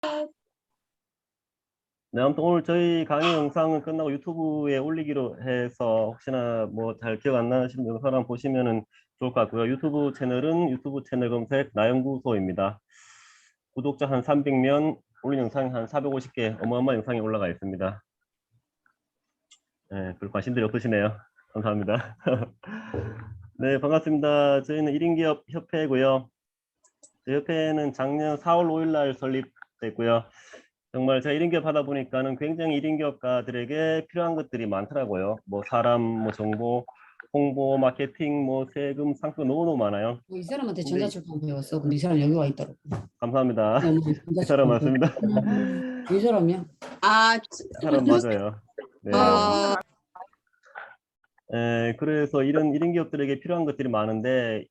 네, 아무튼 오늘 저희 강의 영상은 끝나고 유튜브에 올리기로 해서 혹시나 뭐 잘 기억 안 나시는 영상 한번 보시면은 좋을 것 같고요. 유튜브 채널은 유튜브 채널 검색 나연구소입니다. 구독자 한 300명, 올린 영상이 한 450개 어마어마한 영상이 올라가 있습니다. 네, 별 관심들이 없으시네요. 감사합니다. 네, 반갑습니다. 저희는 1인기업 협회고요. 저희 협회는 작년 4월 5일 날 설립됐고요. 정말 제가 1인기업 하다 보니까는 굉장히 1인기업가들에게 필요한 것들이 많더라고요. 뭐 사람, 뭐 정보, 홍보, 마케팅, 뭐 세금, 상품 너무너무 많아요. 이 사람한테 근데 전자출판 배웠어. 근데 이 사람 여기 와 있더라고. 감사합니다. 이 사람 전자출판 배웠어. 맞습니다. 이 사람이야? 이 사람 맞아요. 네. 그래서 이런 1인기업들에게 필요한 것들이 많은데,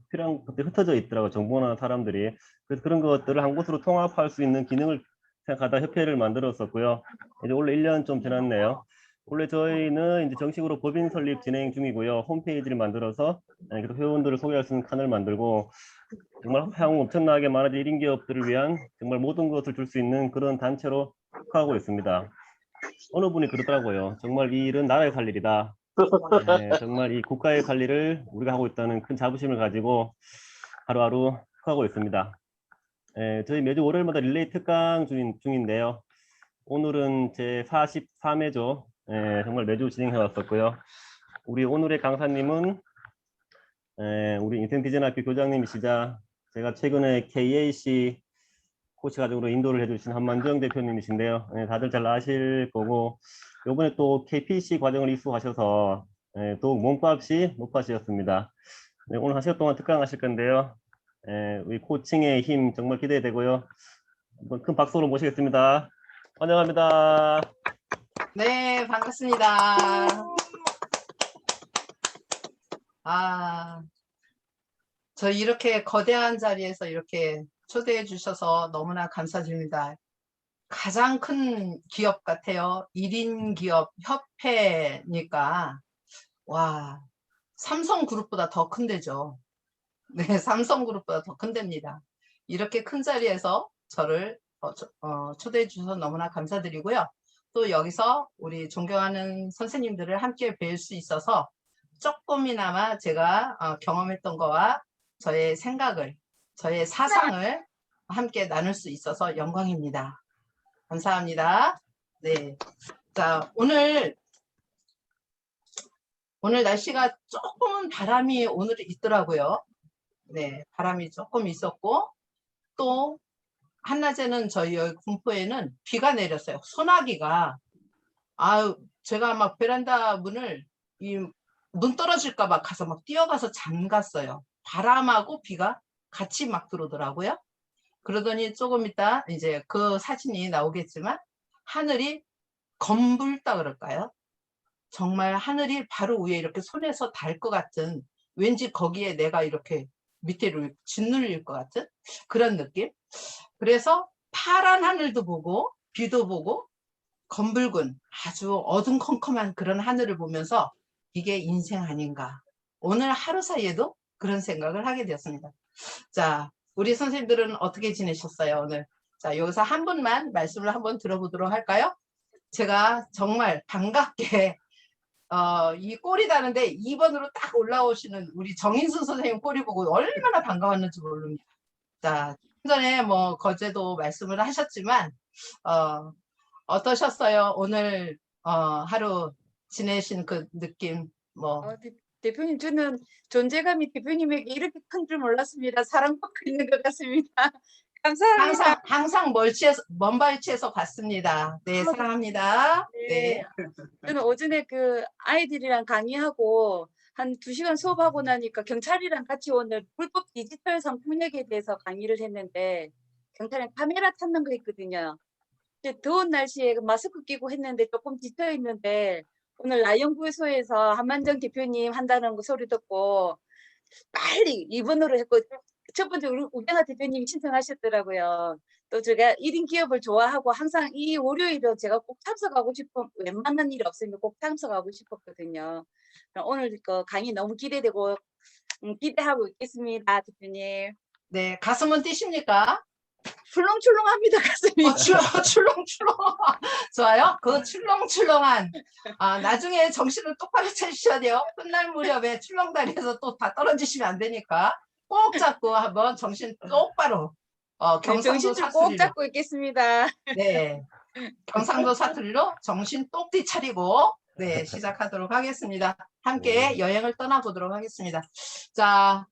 필요한 것들이 흩어져 있더라고요. 정보나 사람들이. 그래서 그런 것들을 한 곳으로 통합할 수 있는 기능을 생각하다 협회를 만들었었고요. 이제 원래 1년 좀 지났네요. 원래 저희는 이제 정식으로 법인 설립 진행 중이고요. 홈페이지를 만들어서 그래서 회원들을 소개할 수 있는 칸을 만들고 정말 향후 엄청나게 많은 1인기업들을 위한 정말 모든 것을 줄 수 있는 그런 단체로 하고 있습니다. 어느 분이 그러더라고요. 정말 이 일은 나라에 살 일이다. 네, 정말 이 국가의 관리를 우리가 하고 있다는 큰 자부심을 가지고 하루하루 하고 있습니다. 저희 매주 월요일마다 릴레이 특강 중인데요. 오늘은 제 43회죠. 정말 매주 진행해 왔었고요. 우리 오늘의 강사님은 우리 인생디자인학교 교장님이시자 제가 최근에 KAC 코치 과정으로 인도를 해주신 한만정 대표님이신데요. 다들 잘 아실 거고 요번에 또 KPC 과정을 이수하셔서 더욱 몸값이 높아지셨습니다. 네, 오늘 한 시간 동안 특강하실 건데요. 우리 코칭의 힘 정말 기대되고요. 한번 큰 박수로 모시겠습니다. 환영합니다. 네, 반갑습니다. 저 이렇게 거대한 자리에서 이렇게 초대해 주셔서 너무나 감사드립니다. 가장 큰 기업 같아요. 1인 기업 협회니까. 와, 삼성그룹보다 더 큰데죠. 네, 삼성그룹보다 더 큰답니다. 이렇게 큰 자리에서 저를 초대해 주셔서 너무나 감사드리고요. 또 여기서 우리 존경하는 선생님들을 함께 뵐 수 있어서 조금이나마 제가 경험했던 거와 저의 생각을, 저의 사상을 함께 나눌 수 있어서 영광입니다. 감사합니다. 네. 자, 오늘 날씨가 조금 바람이 오늘 있더라고요. 네, 바람이 조금 있었고, 또 한낮에는 저희 여기 군포에는 비가 내렸어요. 소나기가. 제가 막 베란다 문을 눈 떨어질까 봐 가서 막 뛰어가서 잠갔어요. 바람하고 비가 같이 막 들어오더라고요. 그러더니 조금 있다 이제 그 사진이 나오겠지만 하늘이 검붉다 그럴까요? 정말 하늘이 바로 위에 이렇게 손에서 닿을 것 같은, 왠지 거기에 내가 이렇게 밑에로 짓눌릴 것 같은 그런 느낌. 그래서 파란 하늘도 보고 비도 보고 검붉은 아주 어둠컴컴한 그런 하늘을 보면서 이게 인생 아닌가. 오늘 하루 사이에도 그런 생각을 하게 되었습니다. 자, 우리 선생님들은 어떻게 지내셨어요, 오늘? 자, 여기서 한 분만 말씀을 한번 들어보도록 할까요? 제가 정말 반갑게 이 꼴이 다는데 2번으로 딱 올라오시는 우리 정인순 선생님 꼴이 보고 얼마나 반가웠는지 모릅니다. 자, 전에 뭐 거제도 말씀을 하셨지만 어떠셨어요? 오늘 하루 지내신 그 느낌 뭐. 대표님, 저는 존재감이 대표님에게 이렇게 큰 줄 몰랐습니다. 사랑받고 있는 것 같습니다. 감사합니다. 항상 먼 발치에서 봤습니다. 네, 사랑합니다. 네. 저는 오전에 그 아이들이랑 강의하고 한 2시간 수업하고 나니까 경찰이랑 같이 오늘 불법 디지털 상품력에 대해서 강의를 했는데, 경찰에 카메라 찾는 거 했거든요. 더운 날씨에 마스크 끼고 했는데 조금 지쳐 있는데, 오늘 라이언구소에서 한만정 대표님 한다는 거 소리 듣고 빨리 2번으로 했고, 첫 번째 우경아 대표님이 신청하셨더라고요. 또 제가 1인 기업을 좋아하고 항상 이 월요일은 제가 꼭 참석하고 싶은, 웬만한 일 없으면 꼭 참석하고 싶었거든요. 오늘 그 강의 너무 기대되고 기대하고 있겠습니다, 대표님. 네, 가슴은 뛰십니까? 출렁출렁합니다, 가슴이. 출렁출렁. 좋아요. 그 출렁출렁한, 나중에 정신을 똑바로 차리셔야 돼요. 끝날 무렵에 출렁다리에서 또 다 떨어지시면 안 되니까 꼭 잡고 한번 정신 똑바로, 네, 경상도 정신줄 꼭 사투리로. 잡고 있겠습니다. 네. 경상도 사투리로 정신 똑띠 차리고, 네, 시작하도록 하겠습니다. 함께 여행을 떠나보도록 하겠습니다. 자,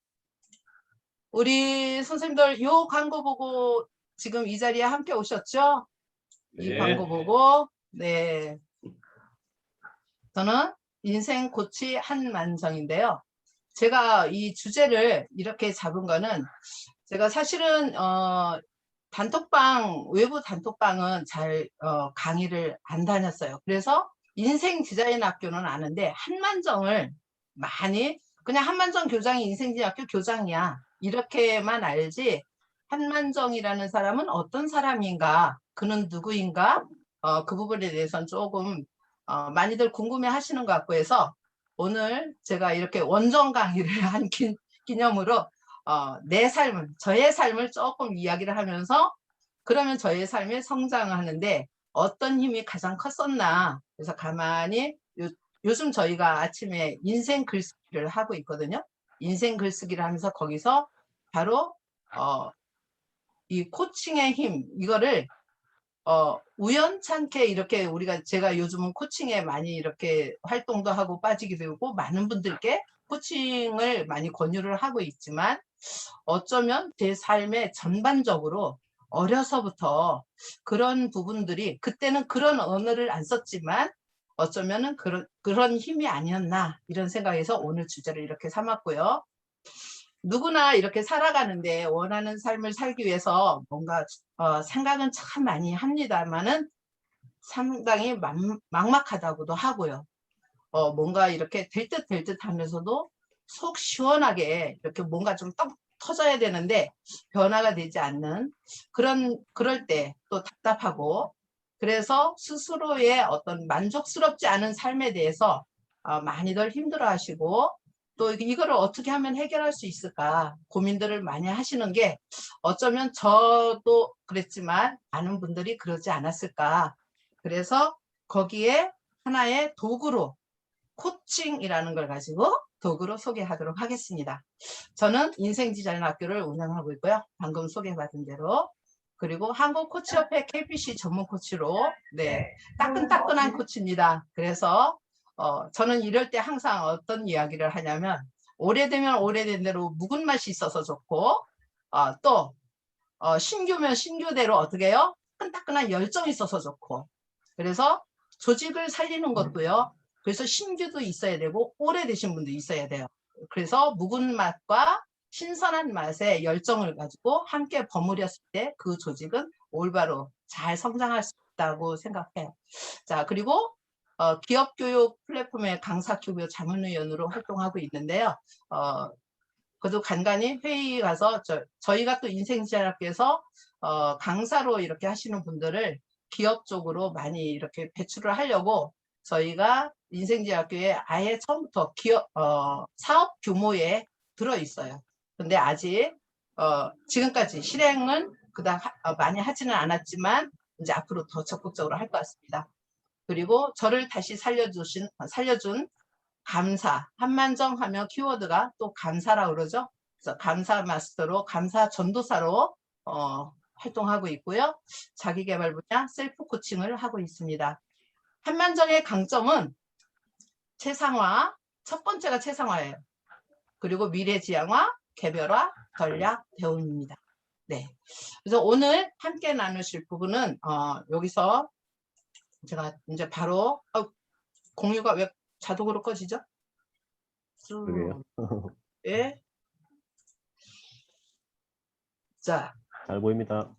우리 선생님들 요 광고 보고 지금 이 자리에 함께 오셨죠? 이 네. 광고 보고, 네. 저는 인생 코치 한만정인데요. 제가 이 주제를 이렇게 잡은 거는 제가 사실은 외부 단톡방은 잘 강의를 안 다녔어요. 그래서 인생 디자인 학교는 아는데 한만정을 많이 그냥 한만정 교장이 인생 디자인 학교 교장이야. 이렇게만 알지 한만정이라는 사람은 어떤 사람인가, 그는 누구인가, 그 부분에 대해서는 조금 많이들 궁금해 하시는 것 같고 해서 오늘 제가 이렇게 원정 강의를 한 기념으로 내 삶을, 저의 삶을 조금 이야기를 하면서 그러면 저의 삶에 성장하는데 어떤 힘이 가장 컸었나. 그래서 가만히 요즘 저희가 아침에 인생 글쓰기를 하고 있거든요. 인생 글쓰기를 하면서 거기서 바로 이 코칭의 힘, 이거를 우연찮게 이렇게 제가 요즘은 코칭에 많이 이렇게 활동도 하고 빠지기도 하고 많은 분들께 코칭을 많이 권유를 하고 있지만 어쩌면 제 삶의 전반적으로 어려서부터 그런 부분들이 그때는 그런 언어를 안 썼지만 어쩌면은 그런 힘이 아니었나 이런 생각에서 오늘 주제를 이렇게 삼았고요. 누구나 이렇게 살아가는데 원하는 삶을 살기 위해서 뭔가 생각은 참 많이 합니다만은 상당히 막막하다고도 하고요. 뭔가 이렇게 될 듯 하면서도 속 시원하게 이렇게 뭔가 좀 떡 터져야 되는데 변화가 되지 않는 그럴 때 또 답답하고 그래서 스스로의 어떤 만족스럽지 않은 삶에 대해서 많이들 힘들어하시고 또 이거를 어떻게 하면 해결할 수 있을까 고민들을 많이 하시는 게 어쩌면 저도 그랬지만 많은 분들이 그러지 않았을까. 그래서 거기에 하나의 도구로 코칭이라는 걸 가지고 도구로 소개하도록 하겠습니다. 저는 인생디자인학교를 운영하고 있고요. 방금 소개받은 대로. 그리고 한국코치협회 KPC 전문 코치로 따끈따끈한 코치입니다. 그래서 저는 이럴 때 항상 어떤 이야기를 하냐면 오래되면 오래된 대로 묵은 맛이 있어서 좋고 또 신규면 신규대로 어떻게 해요? 따끈따끈한 열정이 있어서 좋고 그래서 조직을 살리는 것도요. 그래서 신규도 있어야 되고 오래되신 분도 있어야 돼요. 그래서 묵은 맛과 신선한 맛의 열정을 가지고 함께 버무렸을 때 그 조직은 올바로 잘 성장할 수 있다고 생각해요. 자, 그리고 기업교육 플랫폼의 강사교육 자문위원으로 활동하고 있는데요. 그래도 간간히 회의 가서 저희가 또 인생디자인학교에서 강사로 이렇게 하시는 분들을 기업 쪽으로 많이 이렇게 배출을 하려고 저희가 인생디자인학교에 아예 처음부터 사업 규모에 들어 있어요. 근데 아직 지금까지 실행은 그닥 많이 하지는 않았지만 이제 앞으로 더 적극적으로 할 것 같습니다. 그리고 저를 다시 살려준 감사, 한만정 하면 키워드가 또 감사라고 그러죠. 그래서 감사 마스터로, 감사 전도사로 활동하고 있고요. 자기개발 분야 셀프 코칭을 하고 있습니다. 한만정의 강점은 최상화, 첫 번째가 최상화예요. 그리고 미래지향화, 개별화, 전략, 대운입니다. 네. 그래서 오늘 함께 나누실 부분은 여기서 제가 이제 바로 공유가 왜 자동으로 꺼지죠? 그러게요. 예. 자, 잘 보입니다.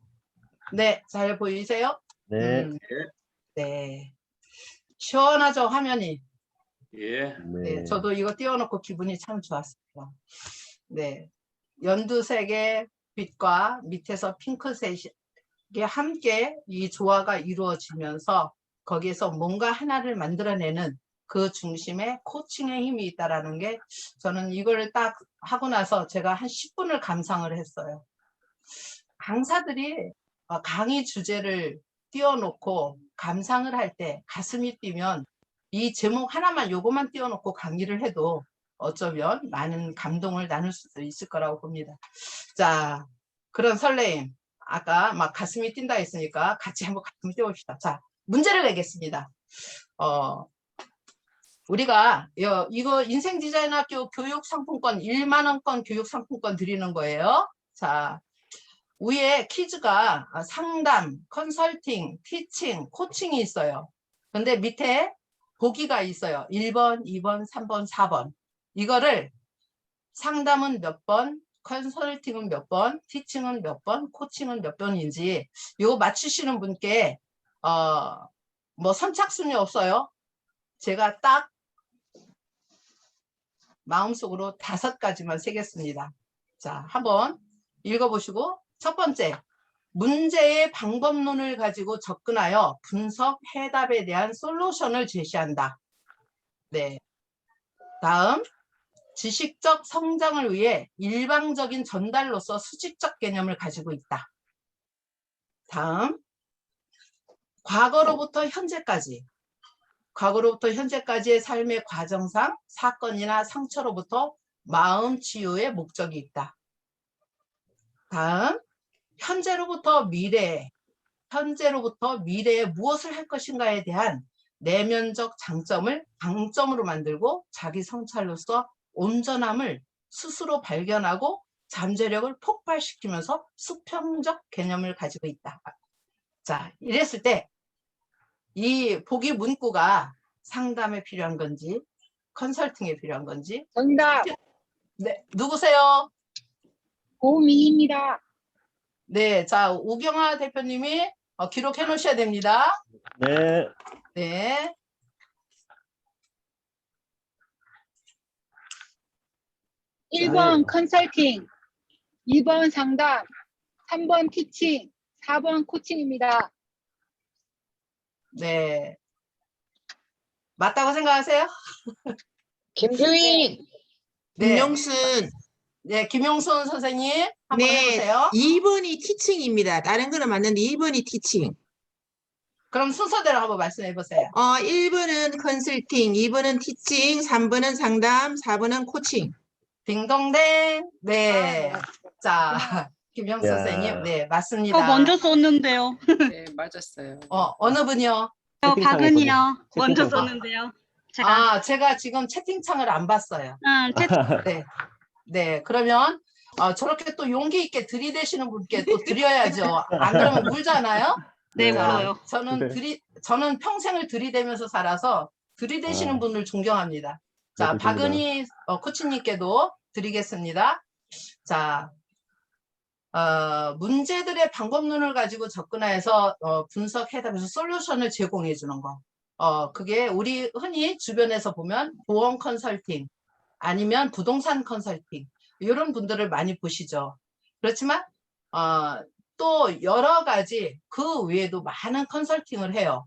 네, 잘 보이세요? 네. 네. 시원하죠, 화면이. 예. 네, 저도 이거 띄워놓고 기분이 참 좋았습니다. 네, 연두색의 빛과 밑에서 핑크색이 함께 이 조화가 이루어지면서 거기에서 뭔가 하나를 만들어내는 그 중심에 코칭의 힘이 있다라는 게 저는 이걸 딱 하고 나서 제가 한 10분을 감상을 했어요. 강사들이 강의 주제를 띄워놓고 감상을 할 때 가슴이 뛰면 이 제목 하나만 요거만 띄워놓고 강의를 해도 어쩌면 많은 감동을 나눌 수도 있을 거라고 봅니다. 자, 그런 설레임. 아까 막 가슴이 뛴다 했으니까 같이 한번 가슴을 띄워봅시다. 자, 문제를 내겠습니다. 우리가 이거 인생디자인학교 교육상품권 1만 원권 교육상품권 드리는 거예요. 자, 위에 퀴즈가 상담, 컨설팅, 티칭, 코칭이 있어요. 근데 밑에 보기가 있어요. 1번, 2번, 3번, 4번. 이거를 상담은 몇 번, 컨설팅은 몇 번, 티칭은 몇 번, 코칭은 몇 번인지 이거 맞추시는 분께 뭐 선착순이 없어요. 제가 딱 마음속으로 5가지만 세겠습니다. 자, 한번 읽어보시고 첫 번째, 문제의 방법론을 가지고 접근하여 분석, 해답에 대한 솔루션을 제시한다. 네. 다음, 지식적 성장을 위해 일방적인 전달로서 수직적 개념을 가지고 있다. 다음, 과거로부터 현재까지의 삶의 과정상 사건이나 상처로부터 마음 치유의 목적이 있다. 다음, 현재로부터 미래에 무엇을 할 것인가에 대한 내면적 장점을 강점으로 만들고 자기 성찰로서 온전함을 스스로 발견하고 잠재력을 폭발시키면서 수평적 개념을 가지고 있다. 자, 이랬을 때 이 보기 문구가 상담에 필요한 건지 컨설팅에 필요한 건지. 정답. 네, 누구세요? 고민입니다. 네, 자, 우경아 대표님이 기록해 놓으셔야 됩니다. 네. 네. 네. 1번 컨설팅, 2번 상담, 3번 티칭, 4번 코칭입니다. 네. 맞다고 생각하세요? 김주인, 네. 김용순. 네, 김용순 선생님 한번 네, 해보세요. 2번이 티칭입니다. 다른 거는 맞는데 2번이 티칭. 그럼 순서대로 한번 말씀해 보세요. 1번은 컨설팅, 2번은 티칭, 3번은 상담, 4번은 코칭. 딩동댕. 네. 자, 김용순 야. 선생님. 네, 맞습니다. 먼저 썼는데요. 네, 맞았어요. 어느 분이요? 채팅창에 박은이요. 먼저 채팅창. 썼는데요. 제가. 제가 지금 채팅창을 안 봤어요. 네. 네, 그러면 저렇게 또 용기 있게 들이대시는 분께 또 드려야죠. 안 그러면 울잖아요. 네, 자, 울어요. 저는 평생을 들이대면서 살아서 들이대시는 분을 존경합니다. 자, 네, 박은희 코치님께도 드리겠습니다. 자, 문제들의 방법론을 가지고 접근해서 분석, 해답에서 솔루션을 제공해 주는 거. 그게 우리 흔히 주변에서 보면 보험 컨설팅 아니면 부동산 컨설팅 이런 분들을 많이 보시죠. 그렇지만 또 여러 가지 그 외에도 많은 컨설팅을 해요.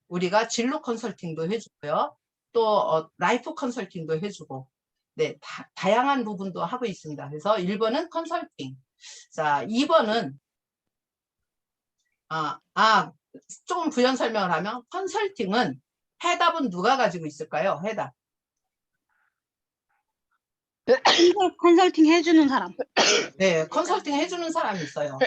우리가 진로 컨설팅도 해주고요. 또 라이프 컨설팅도 해주고 네, 다양한 부분도 하고 있습니다. 그래서 1번은 컨설팅. 자, 2번은 조금 부연 설명을 하면 컨설팅은 해답은 누가 가지고 있을까요? 해답. 컨설팅 해주는 사람. 네, 컨설팅 해주는 사람이 있어요.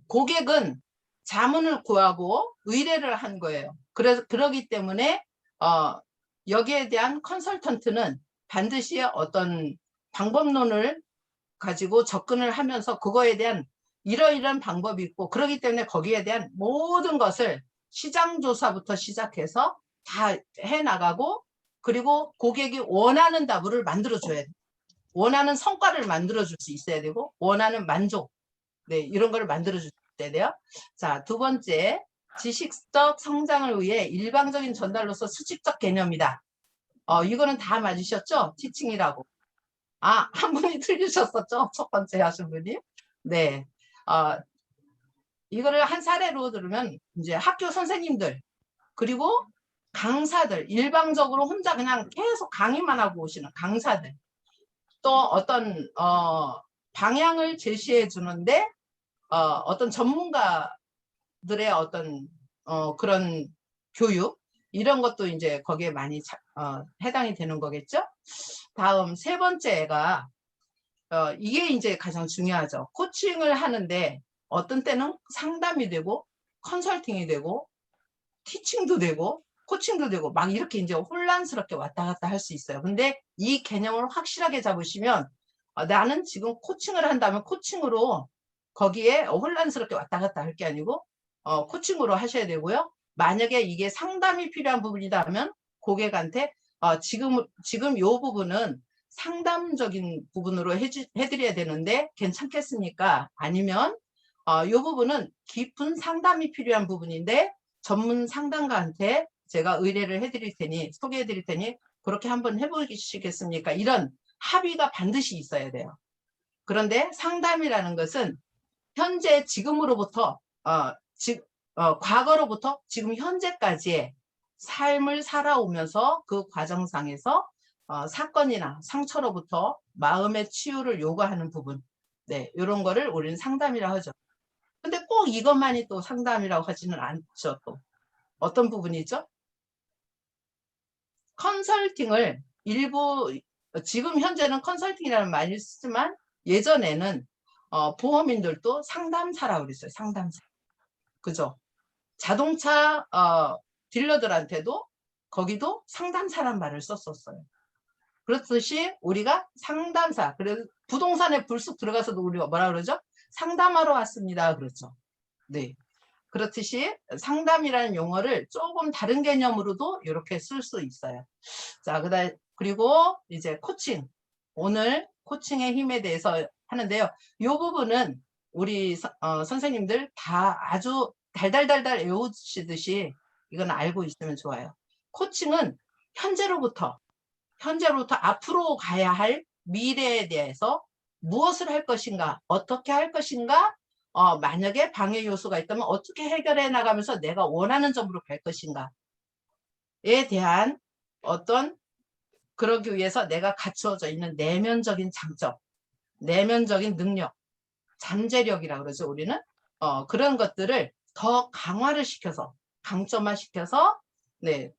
고객은 자문을 구하고 의뢰를 한 거예요. 그러기 때문에 여기에 대한 컨설턴트는 반드시 어떤 방법론을 가지고 접근을 하면서 그거에 대한 이러이러한 방법이 있고 그러기 때문에 거기에 대한 모든 것을 시장조사부터 시작해서 다 해나가고 그리고 고객이 원하는 답을 만들어줘야 돼요. 원하는 성과를 만들어줄 수 있어야 되고 원하는 만족 네, 이런 거를 만들어줄 수 있어야 돼요. 자, 두 번째 지식적 성장을 위해 일방적인 전달로서 수직적 개념이다. 이거는 다 맞으셨죠? 티칭이라고. 한 분이 틀리셨었죠? 첫 번째 하신 분이. 네. 이거를 한 사례로 들으면 이제 학교 선생님들 그리고 강사들 일방적으로 혼자 그냥 계속 강의만 하고 오시는 강사들 또 어떤 방향을 제시해 주는데 어떤 전문가들의 어떤 그런 교육 이런 것도 이제 거기에 많이 해당이 되는 거겠죠. 다음 세 번째가 이게 이제 가장 중요하죠. 코칭을 하는데 어떤 때는 상담이 되고 컨설팅이 되고 티칭도 되고 코칭도 되고 막 이렇게 이제 혼란스럽게 왔다 갔다 할 수 있어요. 근데 이 개념을 확실하게 잡으시면 나는 지금 코칭을 한다면 코칭으로 거기에 visible스럽게 왔다 갔다 할 게 아니고 코칭으로 하셔야 되고요. 만약에 이게 상담이 필요한 부분이다 하면 고객한테 지금 요 부분은 상담적인 부분으로 해드려야 되는데 괜찮겠습니까? 아니면 요 부분은 깊은 상담이 필요한 부분인데 전문 상담가한테 제가 의뢰를 해드릴 테니 소개해드릴 테니 그렇게 한번 해보시겠습니까? 이런 합의가 반드시 있어야 돼요. 그런데 상담이라는 것은 현재 지금으로부터 과거로부터 지금 현재까지의 삶을 살아오면서 그 과정상에서 사건이나 상처로부터 마음의 치유를 요구하는 부분, 네, 이런 거를 우리는 상담이라고 하죠. 근데 꼭 이것만이 또 상담이라고 하지는 않죠. 또 어떤 부분이죠? 컨설팅을 일부 지금 현재는 컨설팅이라는 말을 쓰지만 예전에는 보험인들도 상담사라고 그랬어요. 상담사. 그죠? 자동차 딜러들한테도 거기도 상담사란 말을 썼었어요. 그렇듯이 우리가 상담사, 그래서 부동산에 불쑥 들어가서도 우리가 뭐라 그러죠? 상담하러 왔습니다. 그렇죠. 네. 그렇듯이 상담이라는 용어를 조금 다른 개념으로도 이렇게 쓸 수 있어요. 자, 그리고 이제 코칭. 오늘 코칭의 힘에 대해서 하는데요. 이 부분은 우리 선생님들 다 아주 달달달달 외우시듯이 이건 알고 있으면 좋아요. 코칭은 현재로부터 앞으로 가야 할 미래에 대해서 무엇을 할 것인가, 어떻게 할 것인가, 만약에 방해 요소가 있다면 어떻게 해결해 나가면서 내가 원하는 점으로 갈 것인가에 대한 어떤 그러기 위해서 내가 갖추어져 있는 내면적인 장점, 내면적인 능력, 잠재력이라고 그러죠. 우리는 그런 것들을 더 강화를 시켜서 강점화시켜서 네,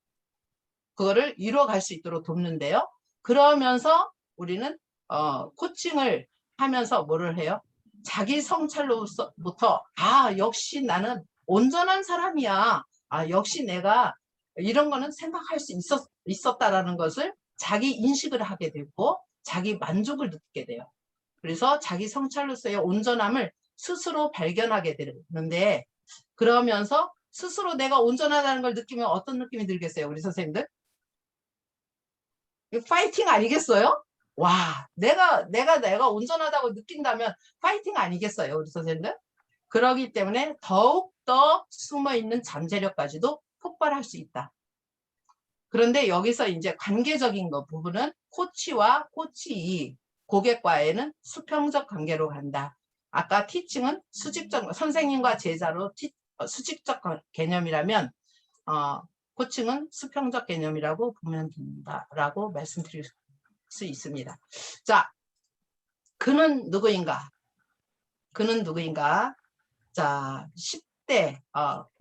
그거를 이루어갈 수 있도록 돕는데요. 그러면서 우리는 코칭을 하면서 뭐를 해요? 자기 성찰로부터 역시 나는 온전한 사람이야. 역시 내가 이런 거는 생각할 수 있었다라는 것을 자기 인식을 하게 되고 자기 만족을 느끼게 돼요. 그래서 자기 성찰로서의 온전함을 스스로 발견하게 되는데 그러면서 스스로 내가 온전하다는 걸 느끼면 어떤 느낌이 들겠어요? 우리 선생님들? 파이팅 아니겠어요? 와, 내가 온전하다고 느낀다면 파이팅 아니겠어요, 우리 선생님들? 그러기 때문에 더욱더 숨어있는 잠재력까지도 폭발할 수 있다. 그런데 여기서 이제 관계적인 부분은 코치와 코치 고객과에는 수평적 관계로 간다. 아까 티칭은 수직적, 선생님과 제자로 수직적 개념이라면 코칭은 수평적 개념이라고 보면 된다라고 말씀드릴 수 있습니다. 자, 그는 누구인가? 그는 누구인가? 자, 10대,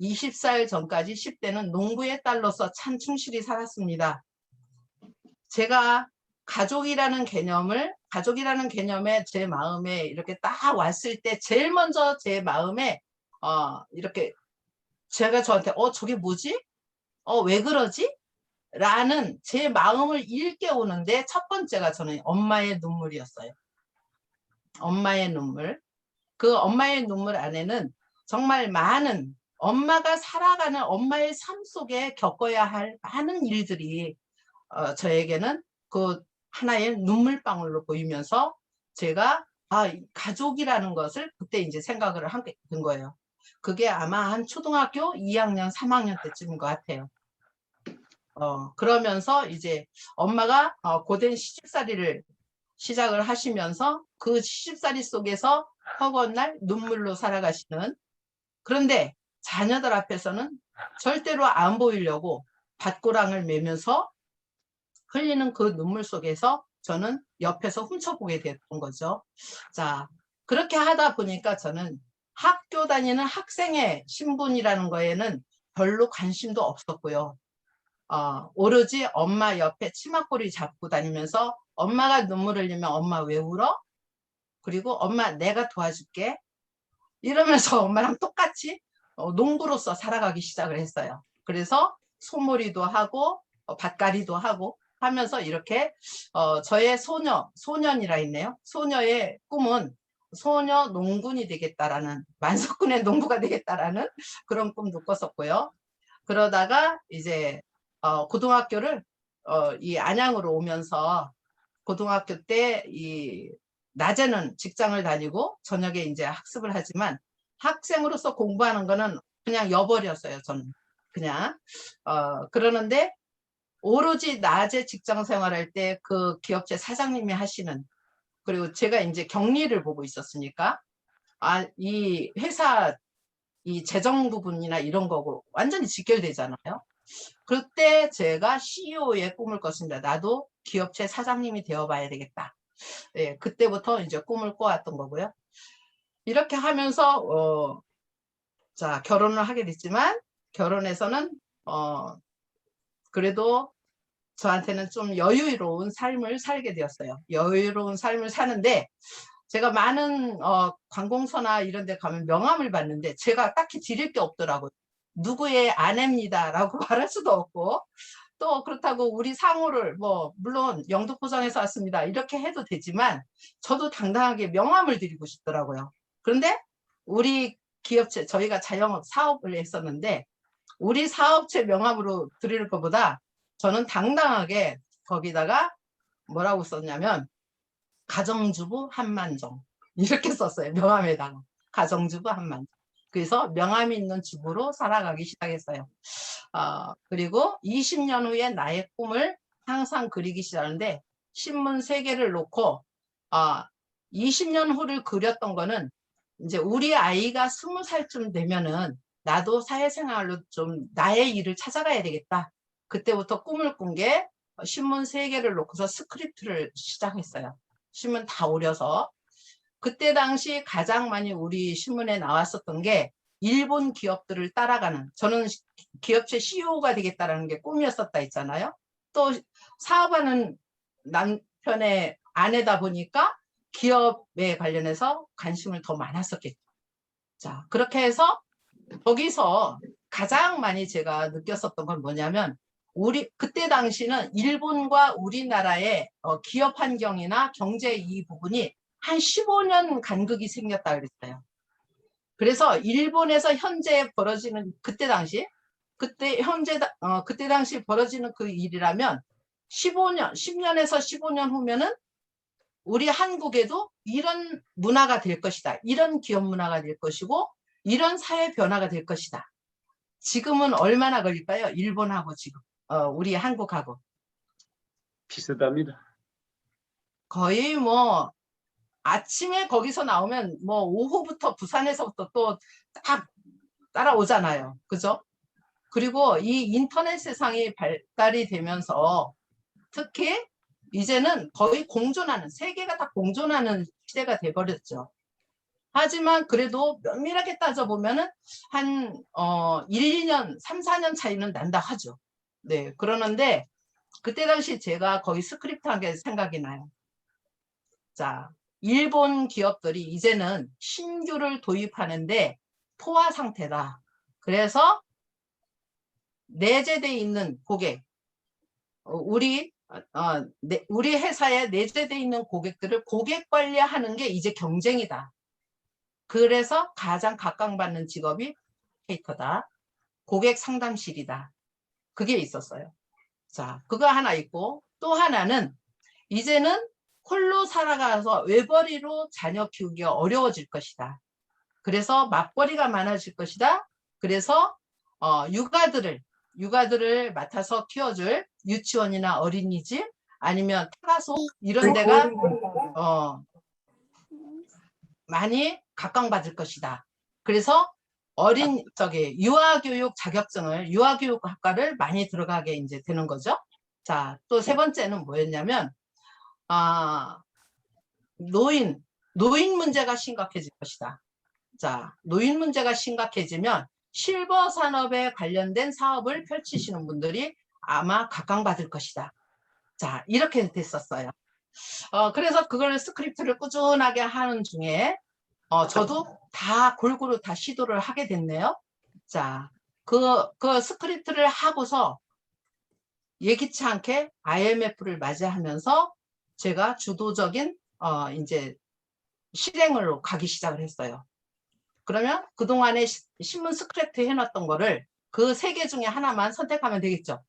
20살 전까지 10대는 농부의 딸로서 참 충실히 살았습니다. 제가 가족이라는 개념에 제 마음에 이렇게 딱 왔을 때 제일 먼저 제 마음에 이렇게 제가 저한테 저게 뭐지? 왜 그러지? 라는 제 마음을 일깨우는데 첫 번째가 저는 엄마의 눈물이었어요. 엄마의 눈물. 그 엄마의 눈물 안에는 정말 많은 엄마가 살아가는 엄마의 삶 속에 겪어야 하는 일들이 저에게는 그 하나의 눈물방울로 보이면서 제가 가족이라는 것을 그때 이제 생각을 하게 된 거예요. 그게 아마 한 초등학교 2학년, 3학년 때쯤인 것 같아요. 그러면서 이제 엄마가 고된 시집살이를 시작을 하시면서 그 시집살이 속에서 허구한 날 눈물로 살아가시는, 그런데 자녀들 앞에서는 절대로 안 보이려고 밭고랑을 매면서 흘리는 그 눈물 속에서 저는 옆에서 훔쳐보게 됐던 거죠. 자, 그렇게 하다 보니까 저는 학교 다니는 학생의 신분이라는 거에는 별로 관심도 없었고요. 오로지 엄마 옆에 치마꼬리 잡고 다니면서 엄마가 눈물 흘리면 엄마 왜 울어? 그리고 엄마 내가 도와줄게. 이러면서 엄마랑 똑같이 농부로서 살아가기 시작을 했어요. 그래서 소몰이도 하고 밭갈이도 하고 하면서 이렇게 저의 소년이라 했네요. 소녀의 꿈은 소녀 농군이 되겠다라는, 만석군의 농부가 되겠다라는 그런 꿈도 꿨었고요. 그러다가 이제 고등학교를 이 안양으로 오면서 고등학교 때 이 낮에는 직장을 다니고 저녁에 이제 학습을 하지만 학생으로서 공부하는 거는 그냥 여버렸어요. 저는 그냥 그러는데 오로지 낮에 직장 생활할 때 그 기업체 사장님이 하시는, 그리고 제가 이제 격리를 보고 있었으니까 이 회사 이 재정 부분이나 이런 거고 완전히 직결되잖아요. 그때 제가 CEO의 꿈을 꿨습니다. 나도 기업체 사장님이 되어봐야 되겠다. 예, 그때부터 이제 꿈을 꿔왔던 거고요. 이렇게 하면서 자, 결혼을 하게 됐지만 결혼해서는 그래도 저한테는 좀 여유로운 삶을 살게 되었어요. 여유로운 삶을 사는데 제가 많은 관공서나 이런 데 가면 명함을 받는데 제가 딱히 드릴 게 없더라고요. 누구의 아내입니다 라고 말할 수도 없고, 또 그렇다고 우리 상호를 뭐 물론 영등포장에서 왔습니다 이렇게 해도 되지만 저도 당당하게 명함을 드리고 싶더라고요. 그런데 우리 기업체, 저희가 자영업 사업을 했었는데 우리 사업체 명함으로 드릴 것보다 저는 당당하게 거기다가 뭐라고 썼냐면 가정주부 한만종 이렇게 썼어요. 명함에다가 가정주부 한만종. 그래서 명함이 있는 주부로 살아가기 시작했어요. 그리고 20년 후에 나의 꿈을 항상 그리기 시작하는데 신문 3개를 놓고 20년 후를 그렸던 거는 이제 우리 아이가 20살쯤 되면은 나도 사회생활로 좀 나의 일을 찾아가야 되겠다. 그때부터 꿈을 꾼 게 신문 3개를 놓고서 스크립트를 시작했어요. 신문 다 오려서. 그때 당시 가장 많이 우리 신문에 나왔었던 게 일본 기업들을 따라가는, 저는 기업체 CEO가 되겠다는 게 꿈이었었다 했잖아요. 또 사업하는 남편의 아내다 보니까 기업에 관련해서 관심을 더 많았었겠죠. 자, 그렇게 해서 거기서 가장 많이 제가 느꼈었던 건 뭐냐면 그때 당시는 일본과 우리나라의 기업 환경이나 경제 이 부분이 한 15년 간극이 생겼다 그랬어요. 그래서 일본에서 현재 벌어지는 그때 당시 벌어지는 그 일이라면 10년에서 15년 후면은 우리 한국에도 이런 문화가 될 것이다. 이런 기업 문화가 될 것이고 이런 사회 변화가 될 것이다. 지금은 얼마나 걸릴까요? 일본하고 지금 우리 한국하고 비슷합니다. 거의 뭐 아침에 거기서 나오면 뭐 오후부터 부산에서부터 또 딱 따라오잖아요. 그죠? 그리고 이 인터넷 세상이 발달이 되면서 특히 이제는 거의 공존하는, 세계가 다 공존하는 시대가 돼버렸죠. 하지만 그래도 면밀하게 따져보면은 한 1, 2년, 3, 4년 차이는 난다 하죠. 네, 그러는데 그때 당시 제가 거의 스크립트한 게 생각이 나요. 자, 일본 기업들이 이제는 신규를 도입하는데 포화 상태다. 그래서 내재돼 있는 고객, 우리 회사에 내재돼 있는 고객들을 고객 관리하는 게 이제 경쟁이다. 그래서 가장 각광받는 직업이 헤이터다. 고객 상담실이다. 그게 있었어요. 자, 그거 하나 있고 또 하나는 이제는 홀로 살아가서 외벌이로 자녀 키우기가 어려워질 것이다. 그래서 맞벌이가 많아질 것이다. 그래서 육아들을 맡아서 키워줄 유치원이나 어린이집 아니면 타가소 이런 데가 많이 각광받을 것이다. 그래서 유아교육 자격증을, 유아교육학과를 많이 들어가게 이제 되는 거죠. 자, 또 3번째는 뭐였냐면, 노인 문제가 심각해질 것이다. 자, 노인 문제가 심각해지면 실버 산업에 관련된 사업을 펼치시는 분들이 아마 각광받을 것이다. 자, 이렇게 됐었어요. 그래서 그걸 스크립트를 꾸준하게 하는 중에 저도 다 골고루 다 시도를 하게 됐네요. 자, 그 스크립트를 하고서 예기치 않게 IMF를 맞이하면서 제가 주도적인 이제 실행으로 가기 시작을 했어요. 그러면 그동안에 신문 스크립트 해놨던 거를 그 3개 중에 하나만 선택하면 되겠죠.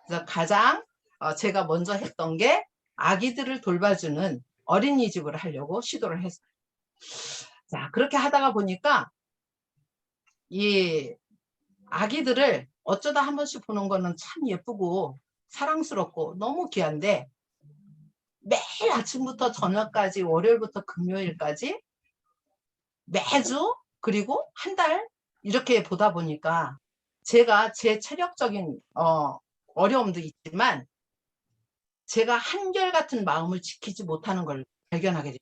그래서 가장 제가 먼저 했던 게 아기들을 돌봐주는 어린이집을 하려고 시도를 했어요. 자, 그렇게 하다가 보니까 이 아기들을 어쩌다 한 번씩 보는 거는 참 예쁘고 사랑스럽고 너무 귀한데 매일 아침부터 저녁까지 월요일부터 금요일까지 매주 그리고 한 달 이렇게 보다 보니까 제가 제 체력적인 어려움도 있지만 제가 한결같은 마음을 지키지 못하는 걸 발견하게 됐어요.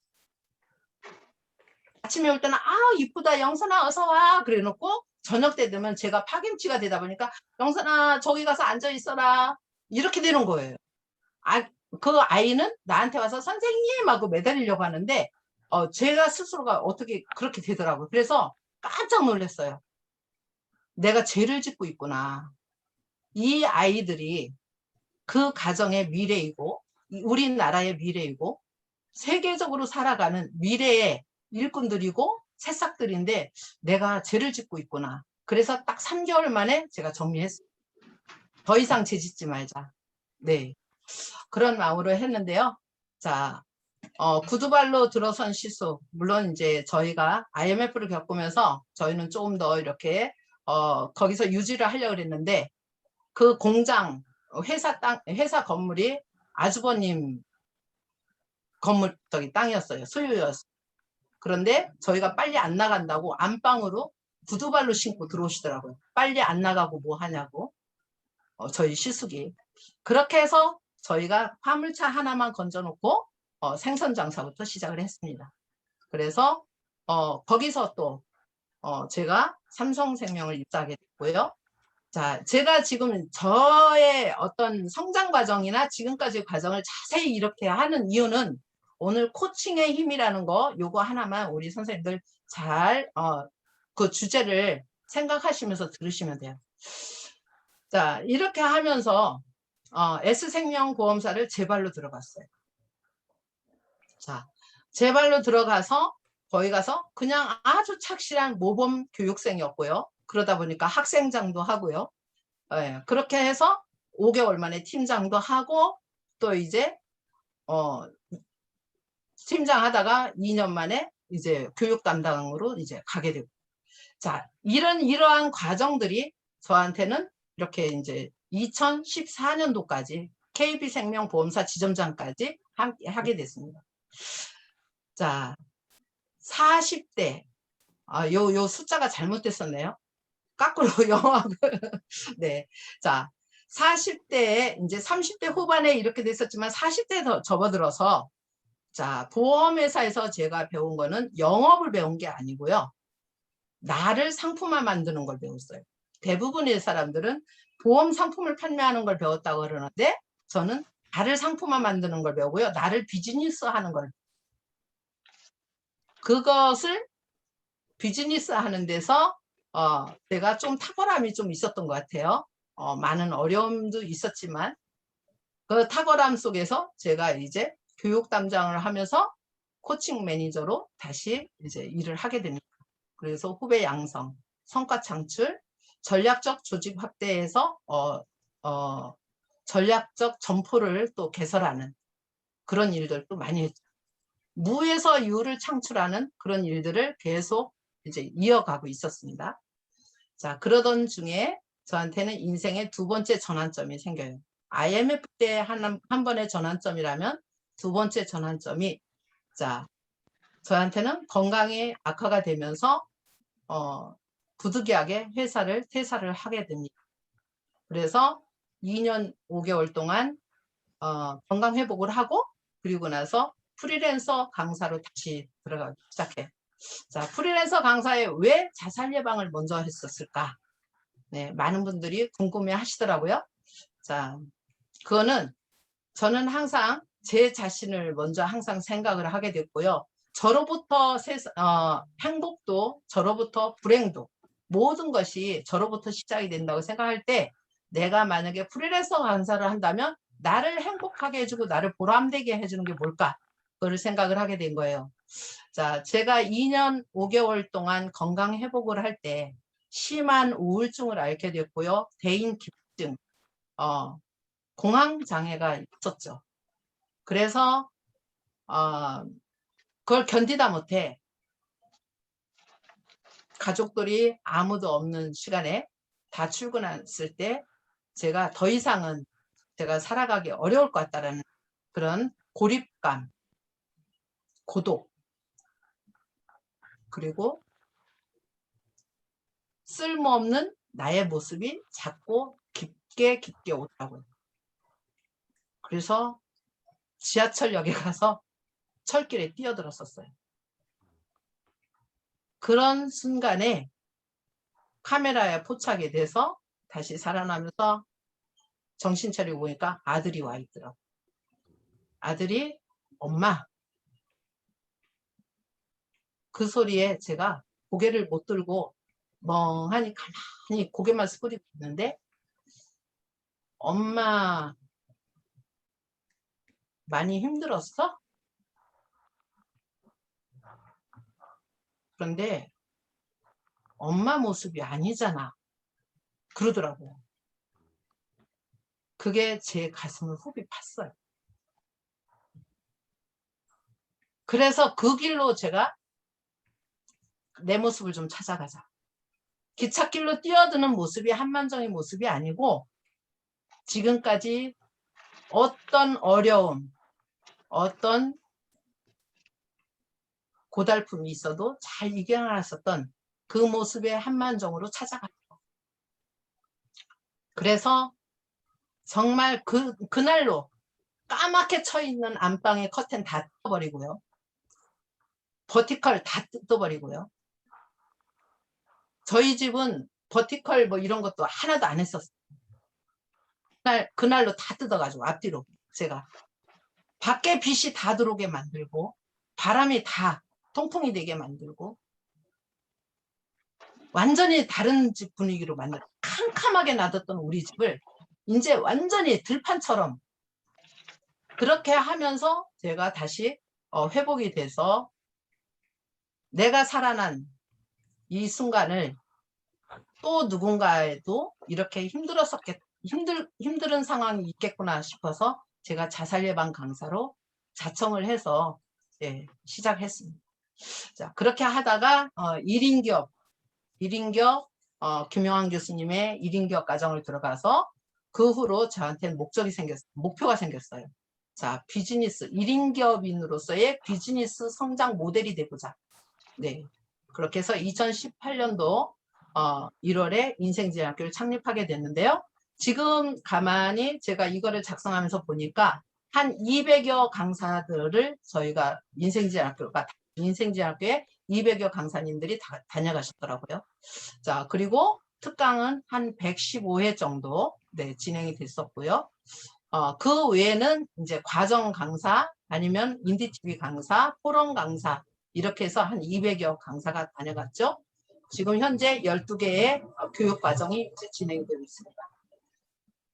아침에 올 때는 이쁘다 영선아 어서 와 그래 놓고 저녁 때 되면 제가 파김치가 되다 보니까 영선아 저기 가서 앉아 있어라 이렇게 되는 거예요. 그 아이는 나한테 와서 선생님 하고 매달리려고 하는데 제가 스스로가 어떻게 그렇게 되더라고요. 그래서 깜짝 놀랐어요. 내가 죄를 짓고 있구나. 이 아이들이 그 가정의 미래이고 우리나라의 미래이고 세계적으로 살아가는 미래의 일꾼들이고 새싹들인데 내가 죄를 짓고 있구나. 그래서 딱 3개월 만에 제가 정리했어요. 더 이상 죄 짓지 말자. 네, 그런 마음으로 했는데요. 자, 구두발로 들어선 시수. 물론 이제 저희가 IMF를 겪으면서 저희는 조금 더 이렇게 거기서 유지를 하려고 그랬는데 그 공장 회사 건물이 아주버님 건물 땅이었어요. 소유였어요. 그런데 저희가 빨리 안 나간다고 안방으로 구두발로 신고 들어오시더라고요. 빨리 안 나가고 뭐 하냐고. 저희 시숙이. 그렇게 해서 저희가 화물차 하나만 건져놓고 생선 장사부터 시작을 했습니다. 그래서 거기서 또 제가 삼성생명을 입사하게 됐고요. 자, 제가 지금 저의 어떤 성장 과정이나 지금까지 과정을 자세히 이렇게 하는 이유는 오늘 코칭의 힘이라는 거 요거 하나만 우리 선생님들 잘 그 주제를 생각하시면서 들으시면 돼요. 자, 이렇게 하면서 S생명보험사를 제 발로 들어갔어요. 자, 제 발로 들어가서 거기 가서 그냥 아주 착실한 모범 교육생이었고요. 그러다 보니까 학생장도 하고요. 예, 그렇게 해서 5개월 만에 팀장도 하고 또 이제 팀장 하다가 2년 만에 이제 교육 담당으로 이제 가게 되고. 자, 이러한 과정들이 저한테는 이렇게 이제 2014년도까지 KB생명보험사 지점장까지 하게 됐습니다. 자, 40대. 요 숫자가 잘못됐었네요. 거꾸로 영어하고. 네. 자, 40대에 이제 30대 후반에 이렇게 됐었지만 40대에 더 접어들어서 자, 보험회사에서 제가 배운 거는 영업을 배운 게 아니고요. 나를 상품화 만드는 걸 배웠어요. 대부분의 사람들은 보험 상품을 판매하는 걸 배웠다고 그러는데 저는 나를 상품화 만드는 걸 배우고요. 나를 비즈니스 하는 걸. 그것을 비즈니스 하는 데서 내가 좀 탁월함이 좀 있었던 것 같아요. 많은 어려움도 있었지만 그 탁월함 속에서 제가 이제 교육 담당을 하면서 코칭 매니저로 다시 이제 일을 하게 됩니다. 그래서 후배 양성, 성과 창출, 전략적 조직 확대에서 전략적 점포를 또 개설하는 그런 일들도 많이 했죠. 무에서 유를 창출하는 그런 일들을 계속 이제 이어가고 있었습니다. 자, 그러던 중에 저한테는 인생의 2번째 전환점이 생겨요. IMF 때 한 번의 전환점이라면 2번째 전환점이 자, 저한테는 건강이 악화가 되면서 부득이하게 회사를 퇴사를 하게 됩니다. 그래서 2년 5개월 동안 건강 회복을 하고 그리고 나서 프리랜서 강사로 다시 들어가기 시작해요. 자, 프리랜서 강사에 왜 자살 예방을 먼저 했었을까? 네, 많은 분들이 궁금해 하시더라고요. 자, 그거는 저는 항상 제 자신을 먼저 항상 생각을 하게 됐고요. 저로부터 행복도, 저로부터 불행도, 모든 것이 저로부터 시작이 된다고 생각할 때, 내가 만약에 프리랜서 강사를 한다면 나를 행복하게 해주고 나를 보람되게 해주는 게 뭘까? 그걸 생각을 하게 된 거예요. 자, 제가 2년 5개월 동안 건강 회복을 할 때 심한 우울증을 앓게 됐고요. 대인 기피증, 공황 장애가 있었죠. 그래서 그걸 견디다 못해 가족들이 아무도 없는 시간에 다 출근했을 때 제가 더 이상은 제가 살아가기 어려울 것 같다는 그런 고립감, 고독, 그리고 쓸모없는 나의 모습이 자꾸 깊게 오더라고요. 그래서 지하철역에 가서 철길에 뛰어들었었어요. 그런 순간에 카메라에 포착이 돼서 다시 살아나면서 정신 차리고 보니까 아들이 와 있더라고요. 아들이 엄마, 그 소리에 제가 고개를 못 들고 멍하니 가만히 고개만 숙이고 있는데 엄마 많이 힘들었어? 그런데 엄마 모습이 아니잖아. 그러더라고요. 그게 제 가슴을 후비 팠어요. 그래서 그 길로 제가 내 모습을 좀 찾아가자. 기찻길로 뛰어드는 모습이 한만정의 모습이 아니고 지금까지 어떤 어려움, 어떤 고달픔이 있어도 잘 이겨냈었던 그 모습의 한만정으로 찾아갔죠. 그래서 정말 그날로 까맣게 쳐있는 안방의 커튼 다 뜯어버리고요. 버티컬 다 뜯어버리고요. 저희 집은 버티컬 뭐 이런 것도 하나도 안 했었어요. 그날로 다 뜯어가지고 앞뒤로 제가 밖에 빛이 다 들어오게 만들고 바람이 다 통풍이 되게 만들고 완전히 다른 집 분위기로 만들고 캄캄하게 놔뒀던 우리 집을 이제 완전히 들판처럼 그렇게 하면서 제가 다시 회복이 돼서 내가 살아난 이 순간을 또 누군가에도 이렇게 힘든 상황이 있겠구나 싶어서 제가 자살 예방 강사로 자청을 해서 시작했습니다. 자, 그렇게 하다가 1인 기업 김용환 교수님의 1인 기업 과정을 들어가서 그 후로 저한테는 목표가 생겼어요. 자, 비즈니스 1인 기업인으로서의 비즈니스 성장 모델이 되고자. 네. 그렇게 해서 2018년도 1월에 인생지향학교를 창립하게 됐는데요. 지금 가만히 제가 이거를 작성하면서 보니까 한 200여 강사들을 저희가 인생지향학교에 200여 강사님들이 다 다녀가셨더라고요. 자, 그리고 특강은 한 115회 정도 진행이 됐었고요. 그 외에는 이제 과정 강사 아니면 인디TV 강사, 포럼 강사 이렇게 해서 한 200여 강사가 다녀갔죠. 지금 현재 12개의 교육 과정이 이제 진행되고 있습니다.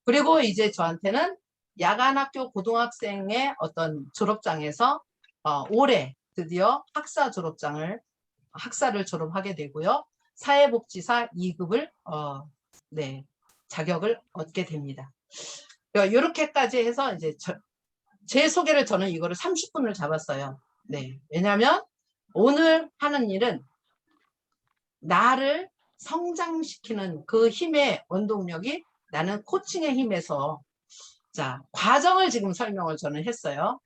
그리고 이제 저한테는 야간학교 고등학생의 어떤 졸업장에서 올해 드디어 학사를 졸업하게 되고요. 사회복지사 2급을 자격을 얻게 됩니다. 이렇게까지 해서 이제 제 소개를 저는 이거를 30분을 잡았어요. 네, 왜냐하면 오늘 하는 일은 나를 성장시키는 그 힘의 원동력이 나는 코칭의 힘에서 자 과정을 지금 설명을 저는 했어요.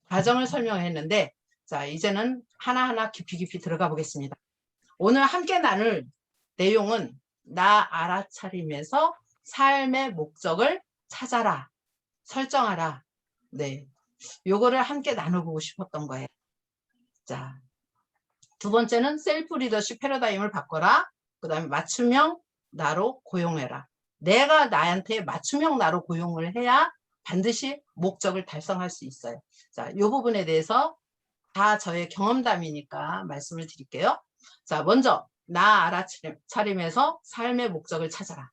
과정을 설명했는데 자 이제는 하나하나 깊이 들어가 보겠습니다. 오늘 함께 나눌 내용은 나 알아차림에서 삶의 목적을 찾아라, 설정하라. 네, 요거를 함께 나눠보고 싶었던 거예요. 자, 두 번째는 셀프 리더십 패러다임을 바꿔라. 그 다음에 맞춤형 나로 고용해라. 내가 나한테 맞춤형 나로 고용을 해야 반드시 목적을 달성할 수 있어요. 자, 이 부분에 대해서 다 저의 경험담이니까 말씀을 드릴게요. 자, 먼저 나 알아차림에서 삶의 목적을 찾아라.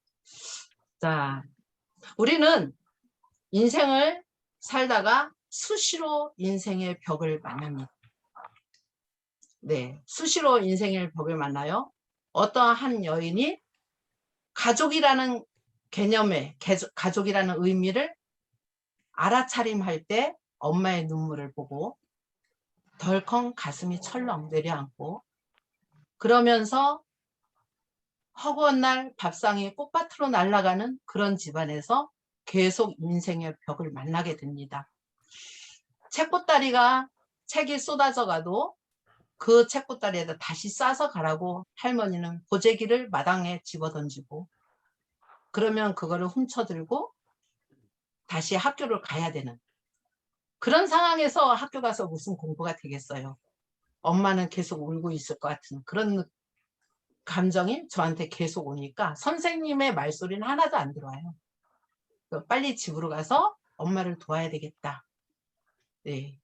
자, 우리는 인생을 살다가 수시로 인생의 벽을 만납니다. 네, 수시로 인생의 벽을 만나요. 어떠한 여인이 가족이라는 개념의 가족이라는 의미를 알아차림할 때 엄마의 눈물을 보고 덜컹 가슴이 철렁 내려앉고 그러면서 허구한 날 밥상이 꽃밭으로 날아가는 그런 집안에서 계속 인생의 벽을 만나게 됩니다. 책보따리가 책이 쏟아져 가도 그 책보따리에다 다시 싸서 가라고 할머니는 보재기를 마당에 집어던지고 그러면 그거를 훔쳐들고 다시 학교를 가야 되는 그런 상황에서 학교 가서 무슨 공부가 되겠어요. 엄마는 계속 울고 있을 것 같은 그런 감정이 저한테 계속 오니까 선생님의 말소리는 하나도 안 들어와요. 빨리 집으로 가서 엄마를 도와야 되겠다. 네.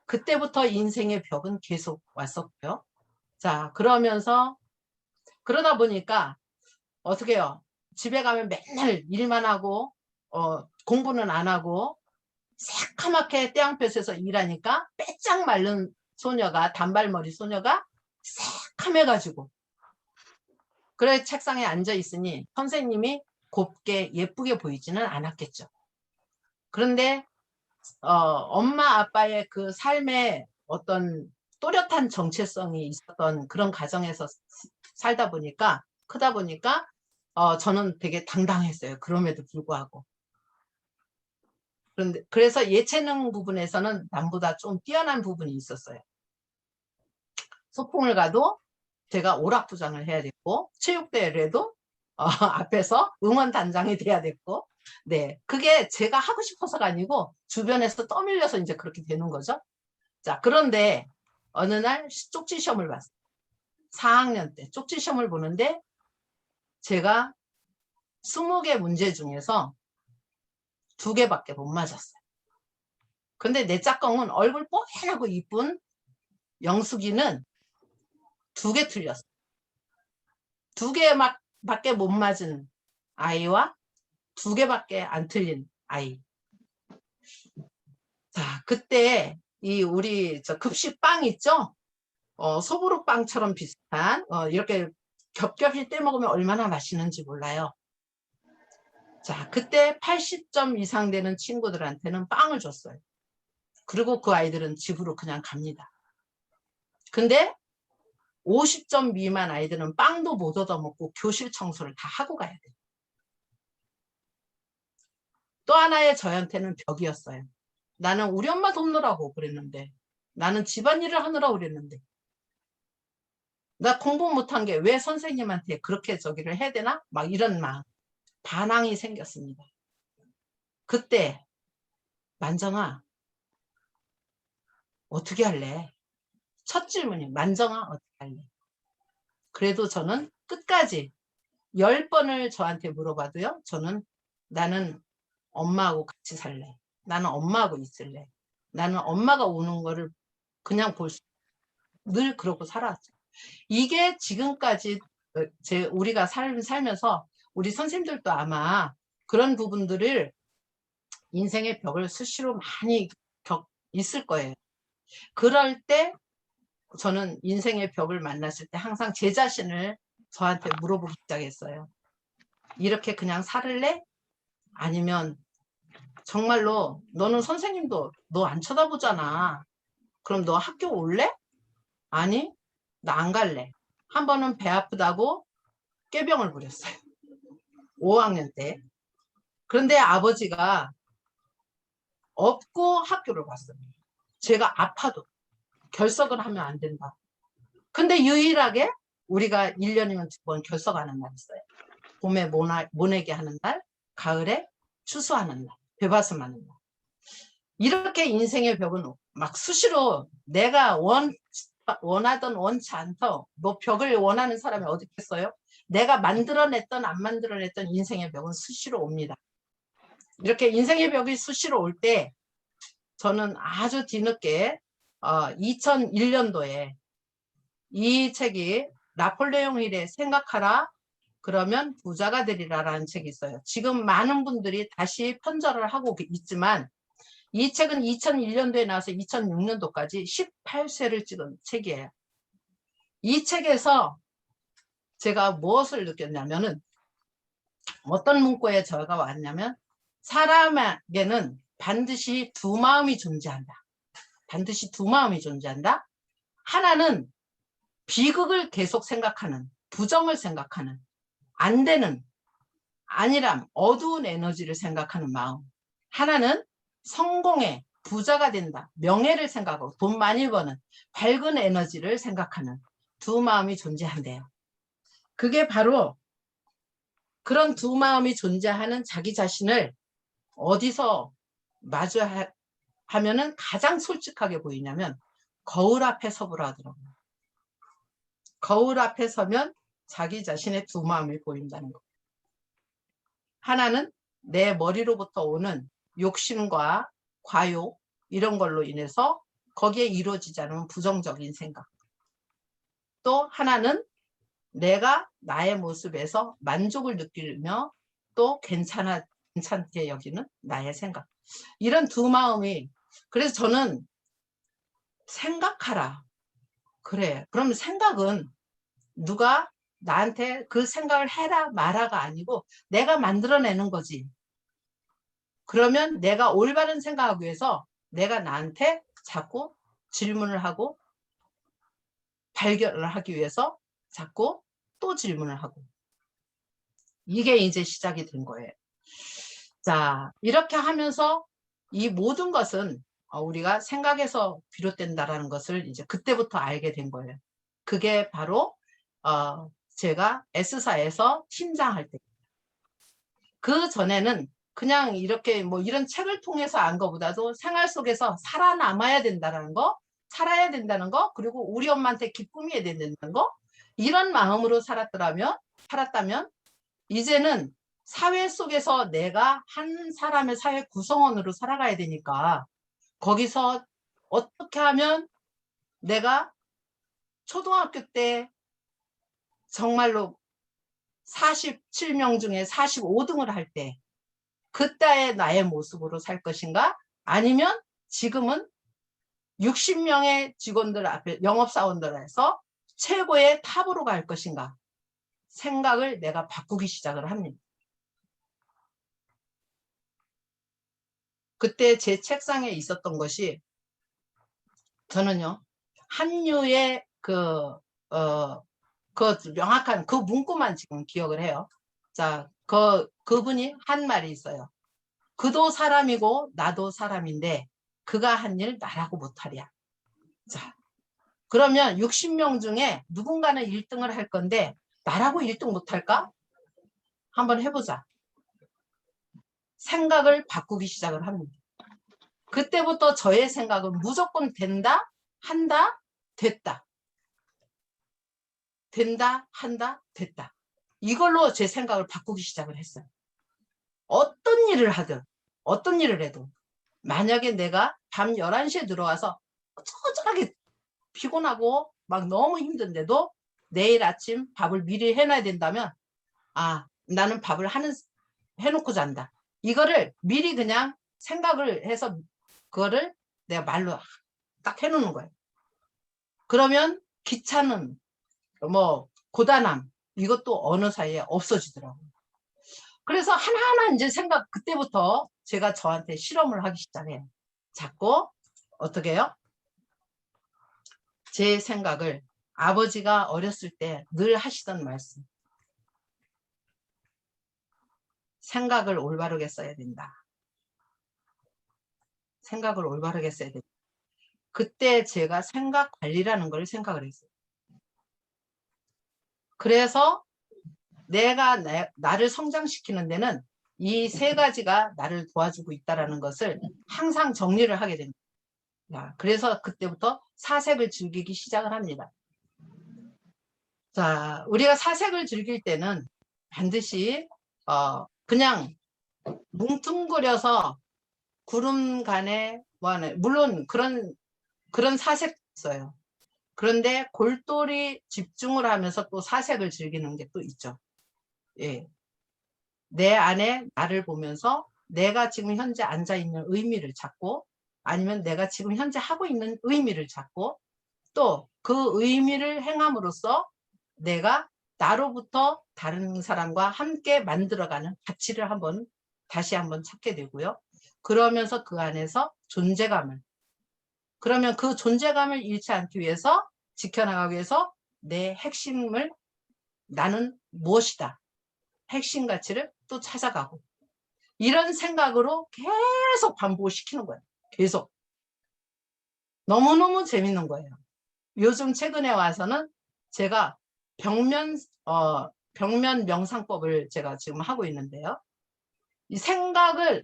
그때부터 인생의 벽은 계속 왔었고요. 자, 그러면서 그러다 보니까 어떻게 해요? 집에 가면 맨날 일만 하고 공부는 안 하고 새카맣게 떼양볕에서 일하니까 빼짝 마른 소녀가 단발머리 소녀가 새카매가지고 그래 책상에 앉아 있으니 선생님이 곱게 예쁘게 보이지는 않았겠죠. 그런데 엄마 아빠의 그 삶의 어떤 또렷한 정체성이 있었던 그런 가정에서 살다 보니까 크다 보니까 저는 되게 당당했어요. 그럼에도 불구하고. 그런데 그래서 예체능 부분에서는 남보다 좀 뛰어난 부분이 있었어요. 소풍을 가도 제가 오락부장을 해야 됐고 체육대회에도 앞에서 응원단장이 돼야 됐고 네, 그게 제가 하고 싶어서가 아니고 주변에서 떠밀려서 이제 그렇게 되는 거죠. 자, 그런데 어느 날 쪽지 시험을 봤어요. 4학년 때 쪽지 시험을 보는데 제가 20개 문제 중에서 2개밖에 못 맞았어요. 근데 내 짝꿍은 얼굴 뽀얀하고 이쁜 영숙이는 2개 틀렸어요. 2개밖에 못 맞은 아이와 2개밖에 안 틀린 아이. 자, 그때 우리 급식빵 있죠? 소보루빵처럼 비슷한 이렇게 겹겹이 떼먹으면 얼마나 맛있는지 몰라요. 자, 그때 80점 이상 되는 친구들한테는 빵을 줬어요. 그리고 그 아이들은 집으로 그냥 갑니다. 근데 50점 미만 아이들은 빵도 못 얻어먹고 교실 청소를 다 하고 가야 돼요. 또 하나의 저한테는 벽이었어요. 나는 우리 엄마 돕느라고 그랬는데 나는 집안일을 하느라고 그랬는데 나 공부 못한 게 왜 선생님한테 그렇게 저기를 해야 되나? 막 이런 반항이 생겼습니다. 그때 만정아 어떻게 할래? 첫 질문이 만정아 어떻게 할래? 그래도 저는 끝까지 10번을 저한테 물어봐도요. 저는 나는 엄마하고 같이 살래. 나는 엄마하고 있을래. 나는 엄마가 우는 거를 그냥 볼 수 늘 그러고 살아왔죠. 이게 지금까지 우리가 살면서 우리 선생님들도 아마 그런 부분들을 인생의 벽을 수시로 많이 있을 거예요. 그럴 때 저는 인생의 벽을 만났을 때 항상 제 자신을 저한테 물어보기 시작했어요. 이렇게 그냥 살을래? 아니면 정말로 너는 선생님도 너 안 쳐다보잖아. 그럼 너 학교 올래? 아니, 나 안 갈래. 한 번은 배 아프다고 꾀병을 부렸어요. 5학년 때. 그런데 아버지가 없고 학교를 갔어요. 제가 아파도 결석을 하면 안 된다. 근데 유일하게 우리가 1년이면 2번 결석하는 날 있어요. 봄에 모내기 하는 날, 가을에 추수하는 날, 배바슴하는 날. 이렇게 인생의 벽은 막 수시로 내가 원하든 원치 않든 뭐 벽을 원하는 사람이 어디 있겠어요? 내가 만들어냈던 안 만들어냈던 인생의 벽은 수시로 옵니다. 이렇게 인생의 벽이 수시로 올 때 저는 아주 뒤늦게 2001년도에 이 책이 나폴레옹 힐의 생각하라 그러면 부자가 되리라라는 책이 있어요. 지금 많은 분들이 다시 편절을 하고 있지만 이 책은 2001년도에 나와서 2006년도까지 18쇄를 찍은 책이에요. 이 책에서 제가 무엇을 느꼈냐면은 어떤 문구에 저가 왔냐면 사람에게는 반드시 두 마음이 존재한다. 반드시 두 마음이 존재한다. 하나는 비극을 계속 생각하는, 부정을 생각하는, 안 되는, 아니람, 어두운 에너지를 생각하는 마음. 하나는 성공해, 부자가 된다, 명예를 생각하고 돈 많이 버는 밝은 에너지를 생각하는 두 마음이 존재한대요. 그게 바로 그런 두 마음이 존재하는 자기 자신을 어디서 마주하면은 가장 솔직하게 보이냐면 거울 앞에 서보라 하더라고요. 거울 앞에 서면 자기 자신의 두 마음이 보인다는 거. 하나는 내 머리로부터 오는 욕심과 과욕 이런 걸로 인해서 거기에 이루어지지 않은 부정적인 생각. 또 하나는 내가 나의 모습에서 만족을 느끼며 또 괜찮게 여기는 나의 생각. 이런 두 마음이, 그래서 저는 생각하라. 그래. 그럼 생각은 누가 나한테 그 생각을 해라 마라가 아니고 내가 만들어내는 거지. 그러면 내가 올바른 생각하기 위해서 내가 나한테 자꾸 질문을 하고 발견을 하기 위해서 자꾸 또 질문을 하고 이게 이제 시작이 된 거예요. 자, 이렇게 하면서 이 모든 것은 우리가 생각에서 비롯된다라는 것을 이제 그때부터 알게 된 거예요. 그게 바로 제가 S사에서 팀장할 때. 그 전에는 그냥 이렇게 뭐 이런 책을 통해서 안 거보다도 생활 속에서 살아남아야 된다는 거, 살아야 된다는 거, 그리고 우리 엄마한테 기쁨이 된다는 거, 이런 마음으로 살았다면 이제는 사회 속에서 내가 한 사람의 사회 구성원으로 살아가야 되니까 거기서 어떻게 하면 내가 초등학교 때 정말로 47명 중에 45등을 할 때 그때의 나의 모습으로 살 것인가? 아니면 지금은 60명의 직원들 앞에 영업사원들에서 최고의 탑으로 갈 것인가? 생각을 내가 바꾸기 시작을 합니다. 그때 제 책상에 있었던 것이 저는요 한유의 그 명확한 그 문구만 지금 기억을 해요. 자, 그분이 한 말이 있어요. 그도 사람이고 나도 사람인데 그가 한 일 나라고 못하랴. 자, 그러면 60명 중에 누군가는 1등을 할 건데 나라고 1등 못할까? 한번 해보자. 생각을 바꾸기 시작을 합니다. 그때부터 저의 생각은 무조건 된다, 한다, 됐다. 된다, 한다, 됐다. 이걸로 제 생각을 바꾸기 시작을 했어요. 어떤 일을 하든 어떤 일을 해도 만약에 내가 밤 11시에 들어와서 초조하게 피곤하고 막 너무 힘든데도 내일 아침 밥을 미리 해놔야 된다면 나는 밥을 해놓고 잔다. 이거를 미리 그냥 생각을 해서 그거를 내가 말로 딱 해놓는 거예요. 그러면 귀찮음, 뭐 고단함 이것도 어느 사이에 없어지더라고요. 그래서 하나하나 이제 그때부터 제가 저한테 실험을 하기 시작해요. 자꾸 어떻게 해요? 제 생각을 아버지가 어렸을 때 늘 하시던 말씀. 생각을 올바르게 써야 된다. 생각을 올바르게 써야 된다. 그때 제가 생각 관리라는 걸 생각을 했어요. 그래서 내가 나를 성장시키는 데는 이 세 가지가 나를 도와주고 있다는 것을 항상 정리를 하게 됩니다. 자, 그래서 그때부터 사색을 즐기기 시작을 합니다. 자, 우리가 사색을 즐길 때는 반드시 그냥 뭉뚱그려서 구름 간에 뭐하네, 물론 그런 사색 있어요. 그런데 골똘히 집중을 하면서 또 사색을 즐기는 게 또 있죠. 예. 내 안에 나를 보면서 내가 지금 현재 앉아 있는 의미를 찾고, 아니면 내가 지금 현재 하고 있는 의미를 찾고, 또 그 의미를 행함으로써 내가 나로부터 다른 사람과 함께 만들어가는 가치를 다시 한번 찾게 되고요. 그러면서 그 안에서 존재감을, 그러면 그 존재감을 잃지 않기 위해서, 지켜나가기 위해서 내 핵심을, 나는 무엇이다, 핵심 가치를 또 찾아가고, 이런 생각으로 계속 반복시키는 거예요. 계속. 너무너무 재밌는 거예요. 요즘 최근에 와서는 제가 벽면 명상법을 제가 지금 하고 있는데요. 이 생각을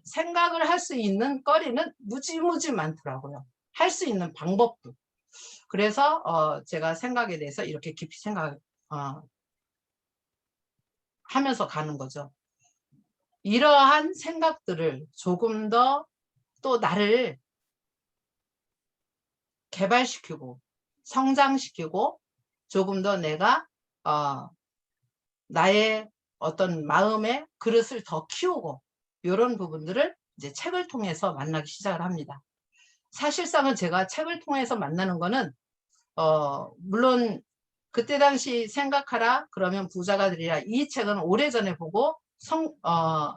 할 수 있는 거리는 무지무지 많더라고요. 할 수 있는 방법도. 그래서 제가 생각에 대해서 이렇게 깊이 하면서 가는 거죠. 이러한 생각들을 조금 더 또 나를 개발시키고 성장시키고, 조금 더 내가 나의 어떤 마음의 그릇을 더 키우고, 이런 부분들을 이제 책을 통해서 만나기 시작을 합니다. 사실상은 제가 책을 통해서 만나는 거는 물론 그때 당시 생각하라 그러면 부자가 되리라, 이 책은 오래전에 보고,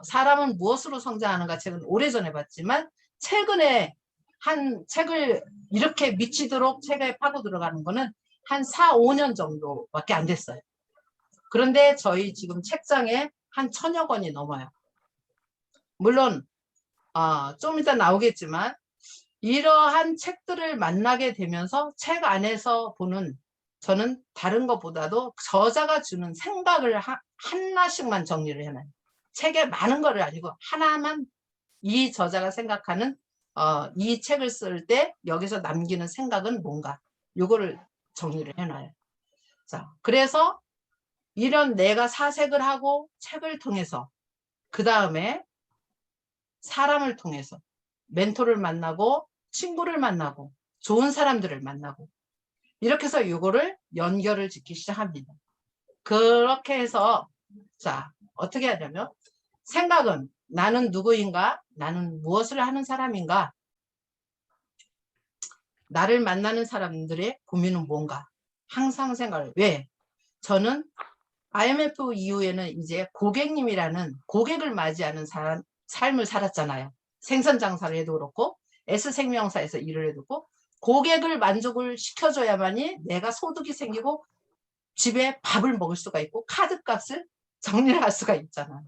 사람은 무엇으로 성장하는가 책은 오래전에 봤지만, 최근에 한 책을 이렇게 미치도록 책에 파고 들어가는 거는 한 4, 5년 정도밖에 안 됐어요. 그런데 저희 지금 책장에 한 1000여 권이 넘어요. 물론 좀 이따 나오겠지만, 이러한 책들을 만나게 되면서 책 안에서 보는, 저는 다른 것보다도 저자가 주는 생각을 하나씩만 정리를 해놔요. 책에 많은 거를 아니고 하나만, 이 저자가 생각하는 이 책을 쓸 때 여기서 남기는 생각은 뭔가, 요거를 정리를 해놔요. 자, 그래서 이런 내가 사색을 하고 책을 통해서, 그 다음에 사람을 통해서 멘토를 만나고 친구를 만나고 좋은 사람들을 만나고, 이렇게 해서 이거를 연결을 짓기 시작합니다. 그렇게 해서, 자, 어떻게 하냐면, 생각은 나는 누구인가, 나는 무엇을 하는 사람인가, 나를 만나는 사람들의 고민은 뭔가, 항상 생각을. 왜? 저는 IMF 이후에는 이제 고객을 맞이하는 삶을 살았잖아요. 생선 장사를 해도 그렇고 S생명사에서 일을 해도 그렇고, 고객을 만족을 시켜줘야만이 내가 소득이 생기고 집에 밥을 먹을 수가 있고 카드값을 정리를 할 수가 있잖아요.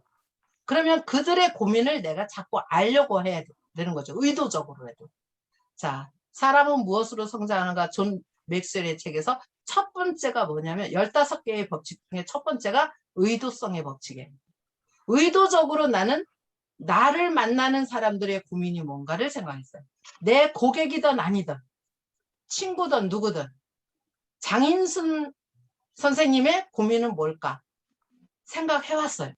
그러면 그들의 고민을 내가 자꾸 알려고 해야 되는 거죠. 의도적으로라도. 자, 사람은 무엇으로 성장하는가, 존 맥스웰의 책에서 첫 번째가 뭐냐면, 15개의 법칙 중에 첫 번째가 의도성의 법칙이에요. 의도적으로 나는 나를 만나는 사람들의 고민이 뭔가를 생각했어요. 내 고객이든 아니든, 친구든 누구든, 장인순 선생님의 고민은 뭘까 생각해왔어요.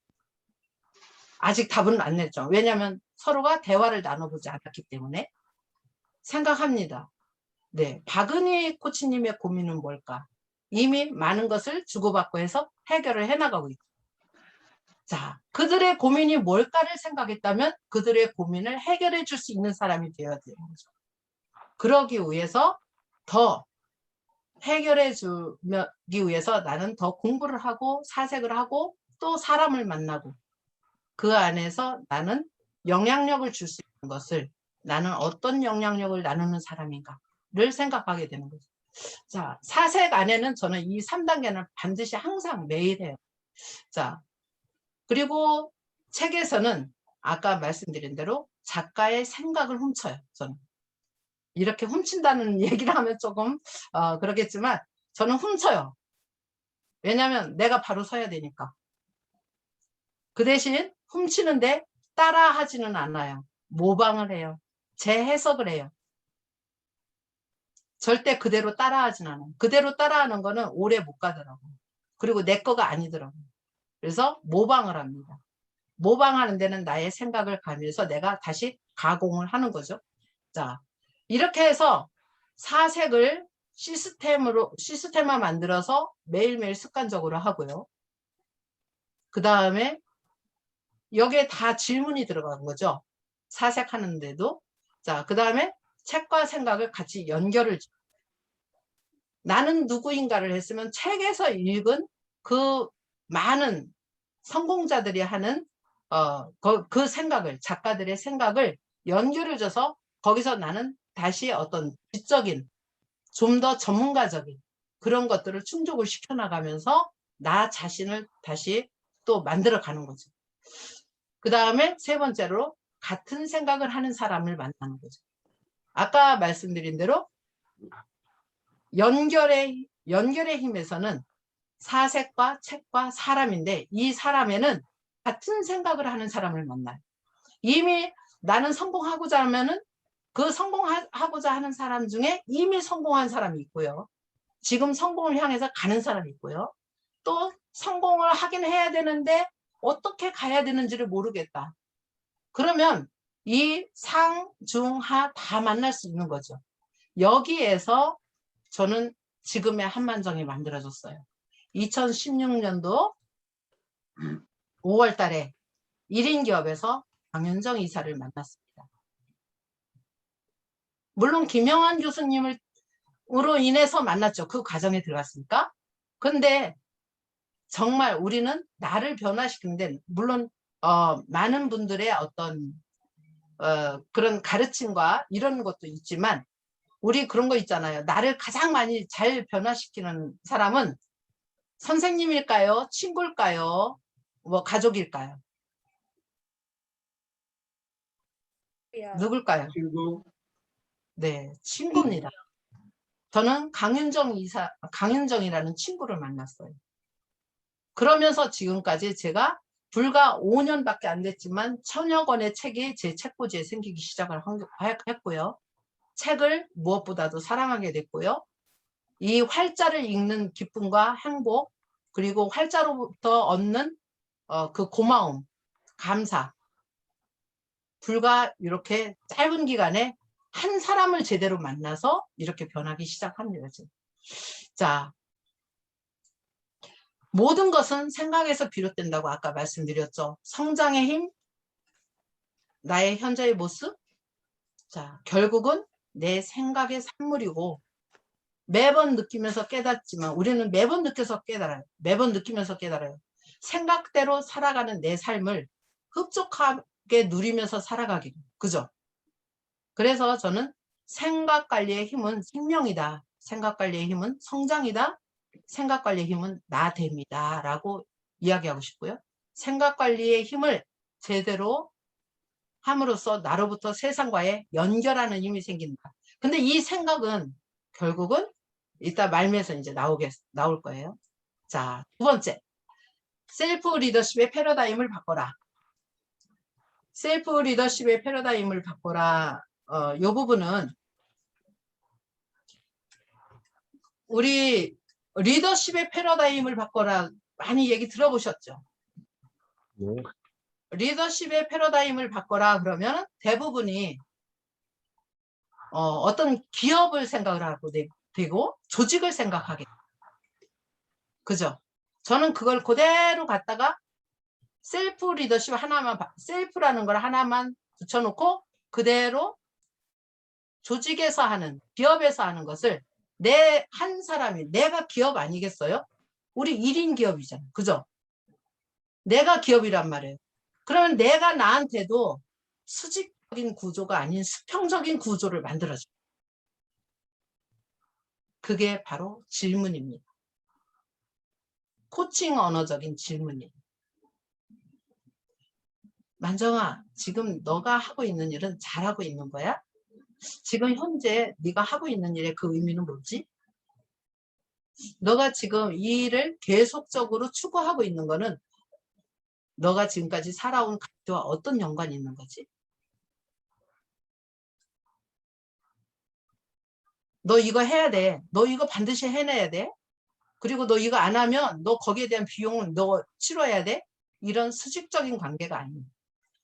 아직 답은 안 냈죠. 왜냐하면 서로가 대화를 나눠보지 않았기 때문에. 생각합니다. 네, 박은희 코치님의 고민은 뭘까? 이미 많은 것을 주고받고 해서 해결을 해나가고 있죠. 자, 그들의 고민이 뭘까를 생각했다면 그들의 고민을 해결해 줄 수 있는 사람이 되어야 되는 거죠. 그러기 위해서, 더 해결해 주기 위해서 나는 더 공부를 하고 사색을 하고 또 사람을 만나고, 그 안에서 나는 영향력을 줄 수 있는 것을, 나는 어떤 영향력을 나누는 사람인가를 생각하게 되는 거죠. 자, 사색 안에는 저는 이 3단계는 반드시 항상 매일 해요. 자, 그리고 책에서는 아까 말씀드린 대로 작가의 생각을 훔쳐요. 저는 이렇게 훔친다는 얘기를 하면 조금 그러겠지만, 저는 훔쳐요. 왜냐하면 내가 바로 서야 되니까. 그 대신 훔치는데 따라 하지는 않아요. 모방을 해요. 재해석을 해요. 절대 그대로 따라하진 않아. 그대로 따라하는 거는 오래 못 가더라고. 그리고 내 거가 아니더라고. 그래서 모방을 합니다. 모방하는 데는 나의 생각을 가미해서 내가 다시 가공을 하는 거죠. 자, 이렇게 해서 사색을 시스템화 만들어서 매일매일 습관적으로 하고요. 그 다음에 여기에 다 질문이 들어간 거죠. 사색하는데도. 자, 그 다음에 책과 생각을 같이 연결을. 나는 누구인가를 했으면 책에서 읽은 그 많은 성공자들이 하는 그 생각을, 작가들의 생각을 연결해줘서 거기서 나는 다시 어떤 지적인, 좀 더 전문가적인 그런 것들을 충족을 시켜나가면서 나 자신을 다시 또 만들어가는 거죠. 그 다음에 세 번째로 같은 생각을 하는 사람을 만나는 거죠. 아까 말씀드린 대로 연결의 힘에서는 사색과 책과 사람인데 이 사람에는 같은 생각을 하는 사람을 만나요. 이미 나는 성공하고자 하면은 그 성공하고자 하는 사람 중에 이미 성공한 사람이 있고요. 지금 성공을 향해서 가는 사람이 있고요. 또 성공을 하긴 해야 되는데 어떻게 가야 되는지를 모르겠다. 그러면 이 상, 중, 하 다 만날 수 있는 거죠. 여기에서 저는 지금의 한만정이 만들어졌어요. 2016년도 5월 달에 1인 기업에서 강윤정 이사를 만났습니다. 물론 김영환 교수님으로 인해서 만났죠. 그 과정에 들어갔으니까. 근데 정말 우리는 나를 변화시키는데 물론 많은 분들의 어떤 그런 가르침과 이런 것도 있지만 우리 그런 거 있잖아요. 나를 가장 많이 잘 변화시키는 사람은 선생님일까요? 친구일까요? 뭐 가족일까요? 누굴까요? 친구. 네, 친구입니다. 저는 강윤정이라는 친구를 만났어요. 그러면서 지금까지 제가 불과 5년밖에 안 됐지만 1000여 권의 책이 제 책꽂이에 생기기 시작을 했고요. 책을 무엇보다도 사랑하게 됐고요. 이 활자를 읽는 기쁨과 행복, 그리고 활자로부터 얻는 그 고마움, 감사. 불과 이렇게 짧은 기간에 한 사람을 제대로 만나서 이렇게 변하기 시작합니다. 자, 모든 것은 생각에서 비롯된다고 아까 말씀드렸죠. 성장의 힘, 나의 현재의 모습. 자, 결국은 내 생각의 산물이고 매번 느끼면서 깨닫지만 우리는 매번 느껴서 깨달아요. 매번 느끼면서 깨달아요. 생각대로 살아가는 내 삶을 흡족하게 누리면서 살아가기로. 그죠? 그래서 저는 생각관리의 힘은 생명이다. 생각관리의 힘은 성장이다. 생각관리의 힘은 나됨이다. 라고 이야기하고 싶고요. 생각관리의 힘을 제대로 함으로써 나로부터 세상과의 연결하는 힘이 생긴다. 근데 이 생각은 결국은 이따 말미에서 이제 나올 거예요. 자, 두 번째. 셀프 리더십의 패러다임을 바꿔라. 셀프 리더십의 패러다임을 바꿔라. 이 부분은 우리 리더십의 패러다임을 바꿔라 많이 얘기 들어보셨죠? 네. 리더십의 패러다임을 바꿔라 그러면 대부분이 어떤 기업을 생각을 하고 되고 조직을 생각하게. 그죠? 저는 그걸 그대로 갖다가 셀프 리더십 하나만, 셀프라는 걸 하나만 붙여놓고 그대로 조직에서 하는, 기업에서 하는 것을 내 한 사람이, 내가 기업 아니겠어요? 우리 1인 기업이잖아요. 그죠? 내가 기업이란 말이에요. 그러면 내가 나한테도 수직적인 구조가 아닌 수평적인 구조를 만들어줘. 그게 바로 질문입니다. 코칭 언어적인 질문이에요. 만정아, 지금 너가 하고 있는 일은 잘하고 있는 거야? 지금 현재 네가 하고 있는 일의 그 의미는 뭐지? 너가 지금 이 일을 계속적으로 추구하고 있는 거는 너가 지금까지 살아온 가치와 어떤 연관이 있는 거지? 너 이거 해야 돼. 너 이거 반드시 해내야 돼. 그리고 너 이거 안 하면 너 거기에 대한 비용을 너 치러야 돼. 이런 수직적인 관계가 아닙니다.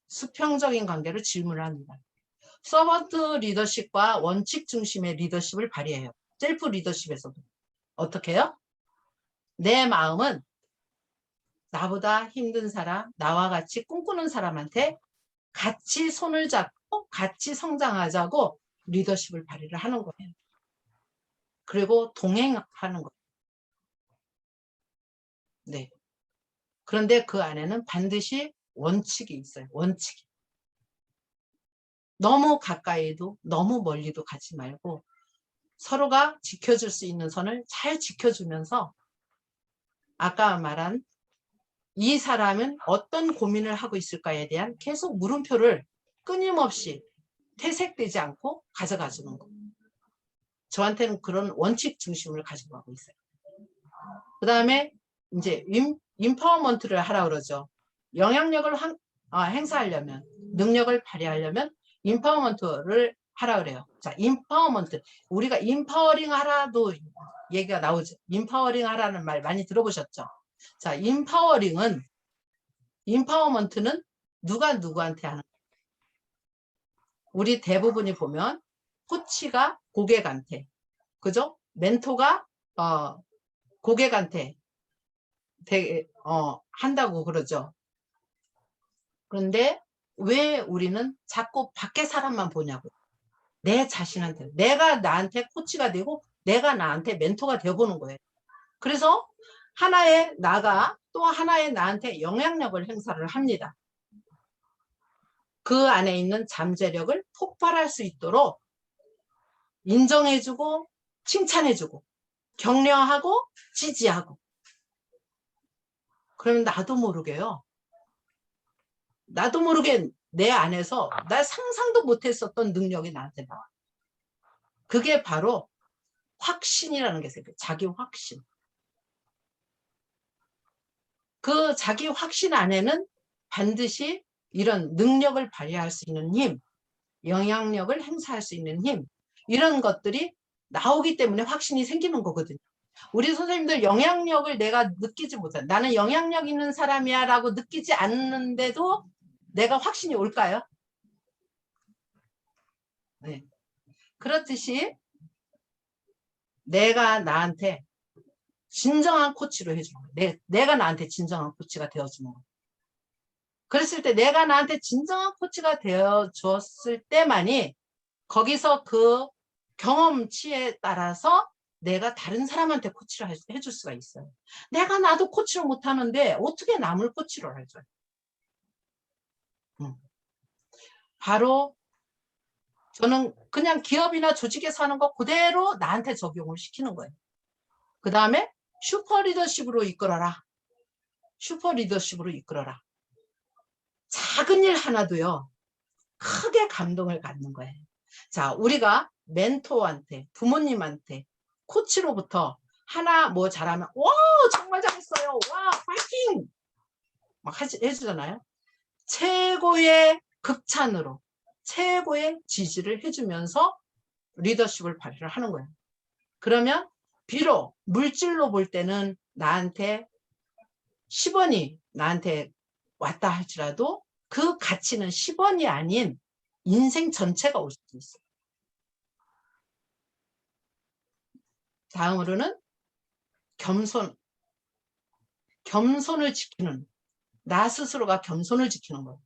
수평적인 관계로 질문을 합니다. 서번트 리더십과 원칙 중심의 리더십을 발휘해요. 셀프 리더십에서도. 어떻게 해요? 내 마음은 나보다 힘든 사람, 나와 같이 꿈꾸는 사람한테 같이 손을 잡고 같이 성장하자고 리더십을 발휘를 하는 거예요. 그리고 동행하는 거예요. 네. 그런데 그 안에는 반드시 원칙이 있어요. 원칙이. 너무 가까이도 너무 멀리도 가지 말고 서로가 지켜줄 수 있는 선을 잘 지켜주면서 아까 말한 이 사람은 어떤 고민을 하고 있을까에 대한 계속 물음표를 끊임없이 퇴색되지 않고 가져가주는 거. 저한테는 그런 원칙 중심을 가지고 가고 있어요. 그 다음에 이제 인파워먼트를 하라 그러죠. 영향력을 행사하려면, 능력을 발휘하려면 인파워먼트를 하라 그래요. 자, 인파워먼트. 우리가 인파워링 하라도 얘기가 나오죠. 인파워링 하라는 말 많이 들어보셨죠? 자, 인파워먼트는 누가 누구한테 하는 거예요? 우리 대부분이 보면 코치가 고객한테, 그죠? 멘토가 고객한테 한다고 그러죠. 그런데 왜 우리는 자꾸 밖에 사람만 보냐고. 내 자신한테. 내가 나한테 코치가 되고 내가 나한테 멘토가 되어보는 거예요. 그래서 하나의 나가 또 하나의 나한테 영향력을 행사를 합니다. 그 안에 있는 잠재력을 폭발할 수 있도록 인정해주고 칭찬해주고 격려하고 지지하고. 그러면 나도 모르게요. 나도 모르게 내 안에서 나 상상도 못했었던 능력이 나한테 나와. 그게 바로 확신이라는 게 생겨요. 자기 확신. 그 자기 확신 안에는 반드시 이런 능력을 발휘할 수 있는 힘, 영향력을 행사할 수 있는 힘, 이런 것들이 나오기 때문에 확신이 생기는 거거든요. 우리 선생님들 영향력을 내가 느끼지 못해. 나는 영향력 있는 사람이야 라고 느끼지 않는데도 내가 확신이 올까요? 네. 그렇듯이 내가 나한테 진정한 코치로 해주는 거예요. 내가 나한테 진정한 코치가 되어주는 거예요. 그랬을 때 내가 나한테 진정한 코치가 되어줬을 때만이 거기서 그 경험치에 따라서 내가 다른 사람한테 코치를 해줄 수가 있어요. 내가 나도 코치를 못하는데 어떻게 남을 코치를 해줘요? 바로 저는 그냥 기업이나 조직에서 하는 거 그대로 나한테 적용을 시키는 거예요. 그 다음에 슈퍼 리더십으로 이끌어라. 슈퍼 리더십으로 이끌어라. 작은 일 하나도요. 크게 감동을 갖는 거예요. 자, 우리가 멘토한테, 부모님한테, 코치로부터 하나 뭐 잘하면 와 정말 잘했어요. 와 파이팅! 막 해주잖아요. 최고의 극찬으로 최고의 지지를 해주면서 리더십을 발휘를 하는 거예요. 그러면 비록 물질로 볼 때는 나한테 10원이 나한테 왔다 할지라도 그 가치는 10원이 아닌 인생 전체가 올 수도 있어요. 다음으로는 겸손을 지키는, 나 스스로가 겸손을 지키는 거예요.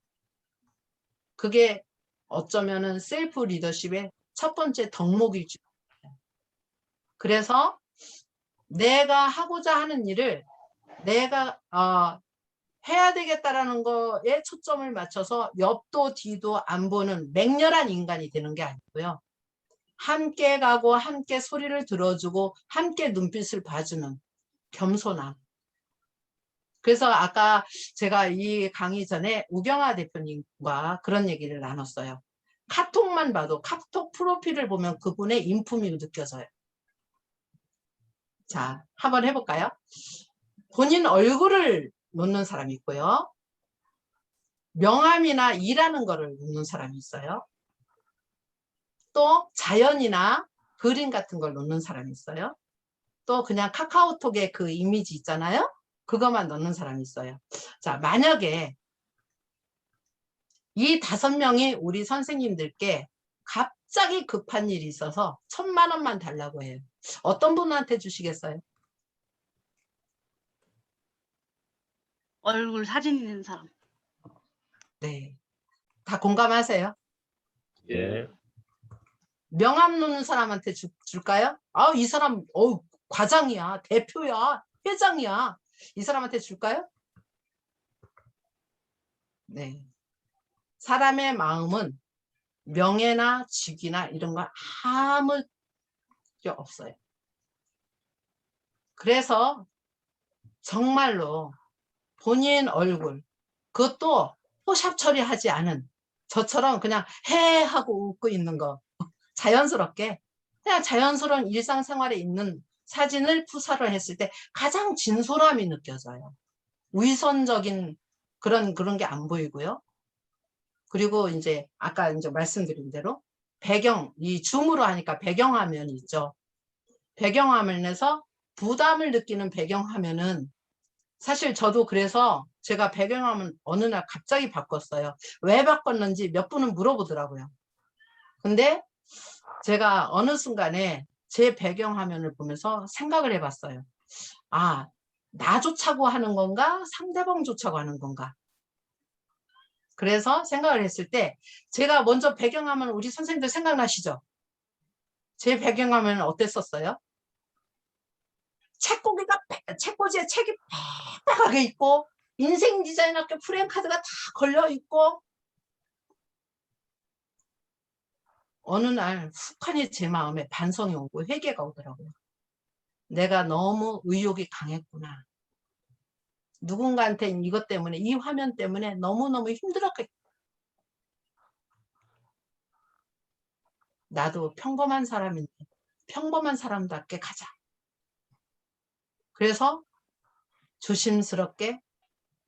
그게 어쩌면은 셀프 리더십의 첫 번째 덕목이죠. 그래서 내가 하고자 하는 일을 내가 해야 되겠다라는 거에 초점을 맞춰서 옆도 뒤도 안 보는 맹렬한 인간이 되는 게 아니고요. 함께 가고 함께 소리를 들어주고 함께 눈빛을 봐주는 겸손함. 그래서 아까 제가 이 강의 전에 우경아 대표님과 그런 얘기를 나눴어요. 카톡만 봐도 카톡 프로필을 보면 그분의 인품이 느껴져요. 자, 한번 해볼까요? 본인 얼굴을 놓는 사람이 있고요. 명함이나 일하는 거를 놓는 사람이 있어요. 또 자연이나 그림 같은 걸 넣는 사람이 있어요. 또 그냥 카카오톡에 그 이미지 있잖아요. 그것만 넣는 사람이 있어요. 자, 만약에 이 5명이 우리 선생님들께 갑자기 급한 일이 있어서 1,000만 원만 달라고 해요. 어떤 분한테 주시겠어요? 얼굴 사진 있는 사람. 네. 다 공감하세요? 예. 명함 놓는 사람한테 줄까요? 아, 이 사람 과장이야, 대표야, 회장이야. 이 사람한테 줄까요? 네. 사람의 마음은 명예나 직위나 이런 거 아무 게 없어요. 그래서 정말로 본인 얼굴, 그것도 포샵 처리하지 않은 저처럼 그냥 해 하고 웃고 있는 거 자연스럽게 그냥 자연스러운 일상생활에 있는 사진을 푸사를 했을 때 가장 진솔함이 느껴져요. 위선적인 그런 게 안 보이고요. 그리고 이제 아까 이제 말씀드린 대로 배경, 이 줌으로 하니까 배경화면이 있죠. 배경화면에서 부담을 느끼는 배경화면은 사실 저도 그래서 제가 배경화면 어느 날 갑자기 바꿨어요. 왜 바꿨는지 몇 분은 물어보더라고요. 근데 제가 어느 순간에 제 배경화면을 보면서 생각을 해봤어요. 아, 나 좋자고 하는 건가? 상대방 좋자고 하는 건가? 그래서 생각을 했을 때 제가 먼저 배경화면 우리 선생님들 생각나시죠? 제 배경화면은 어땠었어요? 책꽂이에 책이 빽빽하게 있고 인생 디자인학교 프레임카드가 다 걸려있고 어느 날 훅하니 제 마음에 반성이 오고 회개가 오더라고요. 내가 너무 의욕이 강했구나. 누군가한테 이것 때문에 이 화면 때문에 너무너무 힘들었겠다. 나도 평범한 사람인데 평범한 사람답게 가자. 그래서 조심스럽게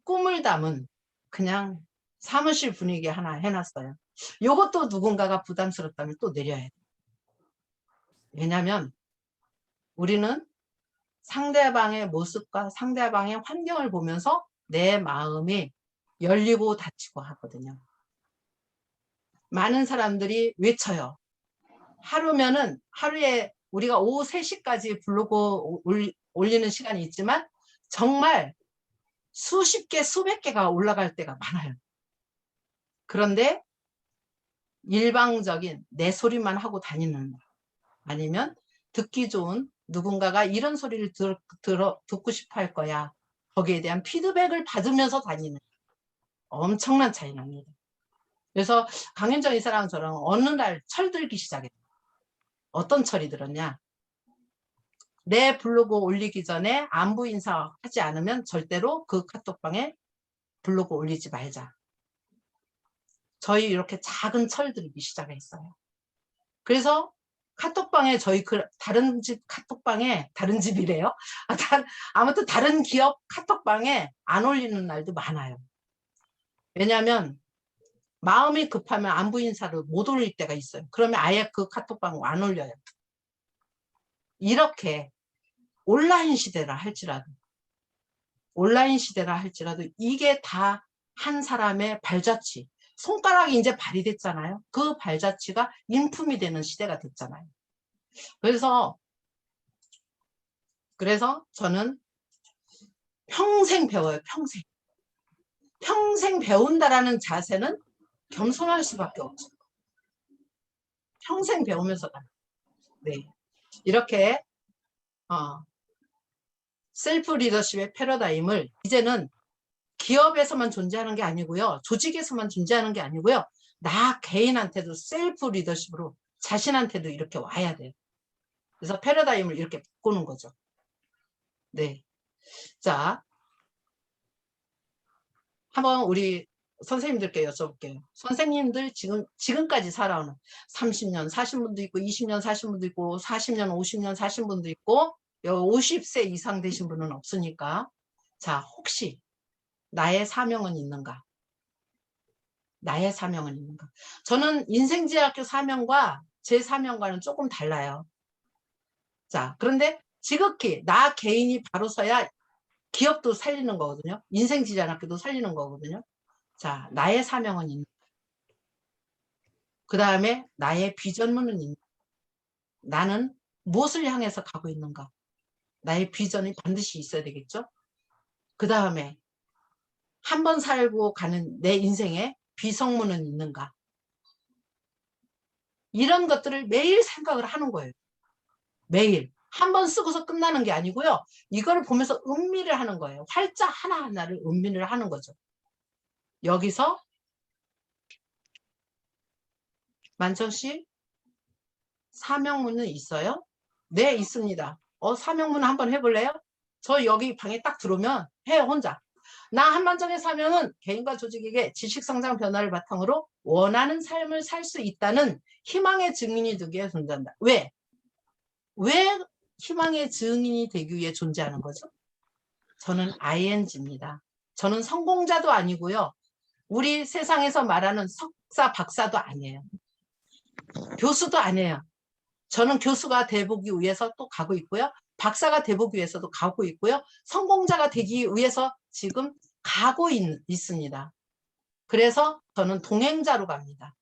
꿈을 담은 그냥 사무실 분위기 하나 해놨어요. 이것도 누군가가 부담스럽다면 또 내려야 돼요. 왜냐하면 우리는 상대방의 모습과 상대방의 환경을 보면서 내 마음이 열리고 닫히고 하거든요. 많은 사람들이 외쳐요. 하루면은 하루에 우리가 오후 3시까지 블로그 올리는 시간이 있지만 정말 수십 개, 수백 개가 올라갈 때가 많아요. 그런데 일방적인 내 소리만 하고 다니는 아니면 듣기 좋은 누군가가 이런 소리를 듣고 싶어 할 거야. 거기에 대한 피드백을 받으면서 다니는 엄청난 차이 납니다. 그래서 강윤정 이사랑 저랑 어느 날 철들기 시작했어요. 어떤 철이 들었냐. 내 블로그 올리기 전에 안부 인사하지 않으면 절대로 그 카톡방에 블로그 올리지 말자. 저희 이렇게 작은 철 들기 시작했어요. 그래서 카톡방에 저희 다른 집 카톡방에 다른 집이래요. 아무튼 다른 기업 카톡방에 안 올리는 날도 많아요. 왜냐하면 마음이 급하면 안부 인사를 못 올릴 때가 있어요. 그러면 아예 그 카톡방 안 올려요. 이렇게 온라인 시대라 할지라도 이게 다 한 사람의 발자취, 손가락이 이제 발이 됐잖아요. 그 발자취가 인품이 되는 시대가 됐잖아요. 그래서 저는 평생 배워요. 평생 배운다라는 자세는 겸손할 수밖에 없죠. 평생 배우면서 가요. 네. 이렇게 셀프 리더십의 패러다임을 이제는 기업에서만 존재하는 게 아니고요. 조직에서만 존재하는 게 아니고요. 나 개인한테도 셀프 리더십으로 자신한테도 이렇게 와야 돼요. 그래서 패러다임을 이렇게 바꾸는 거죠. 네. 자, 한번 우리 선생님들께 여쭤볼게요. 선생님들 지금까지 살아오는 30년 사신 분도 있고 20년 사신 분도 있고 40년 50년 사신 분도 있고 50세 이상 되신 분은 없으니까 자, 혹시 나의 사명은 있는가? 나의 사명은 있는가? 저는 인생지향학교 사명과 제 사명과는 조금 달라요. 자, 그런데 지극히 나 개인이 바로 서야 기업도 살리는 거거든요. 인생 지자학교도 살리는 거거든요. 자, 나의 사명은 있는. 그 다음에 나의 비전문은 있는. 나는 무엇을 향해서 가고 있는가? 나의 비전이 반드시 있어야 되겠죠? 그 다음에 한 번 살고 가는 내 인생에 비성문은 있는가? 이런 것들을 매일 생각을 하는 거예요. 매일. 한 번 쓰고서 끝나는 게 아니고요. 이걸 보면서 음미를 하는 거예요. 활자 하나하나를 음미를 하는 거죠. 여기서 만정씨 사명문은 있어요? 네, 있습니다. 사명문 한번 해볼래요? 저 여기 방에 딱 들어오면 해요, 혼자. 나 한만정의 사명은 개인과 조직에게 지식성장 변화를 바탕으로 원하는 삶을 살 수 있다는 희망의 증인이 되기 위해 존재한다. 왜? 왜 희망의 증인이 되기 위해 존재하는 거죠? 저는 ING입니다. 저는 성공자도 아니고요. 우리 세상에서 말하는 석사, 박사도 아니에요. 교수도 아니에요. 저는 교수가 되보기 위해서 또 가고 있고요. 박사가 되보기 위해서도 가고 있고요. 성공자가 되기 위해서 지금 가고 있습니다. 그래서 저는 동행자로 갑니다.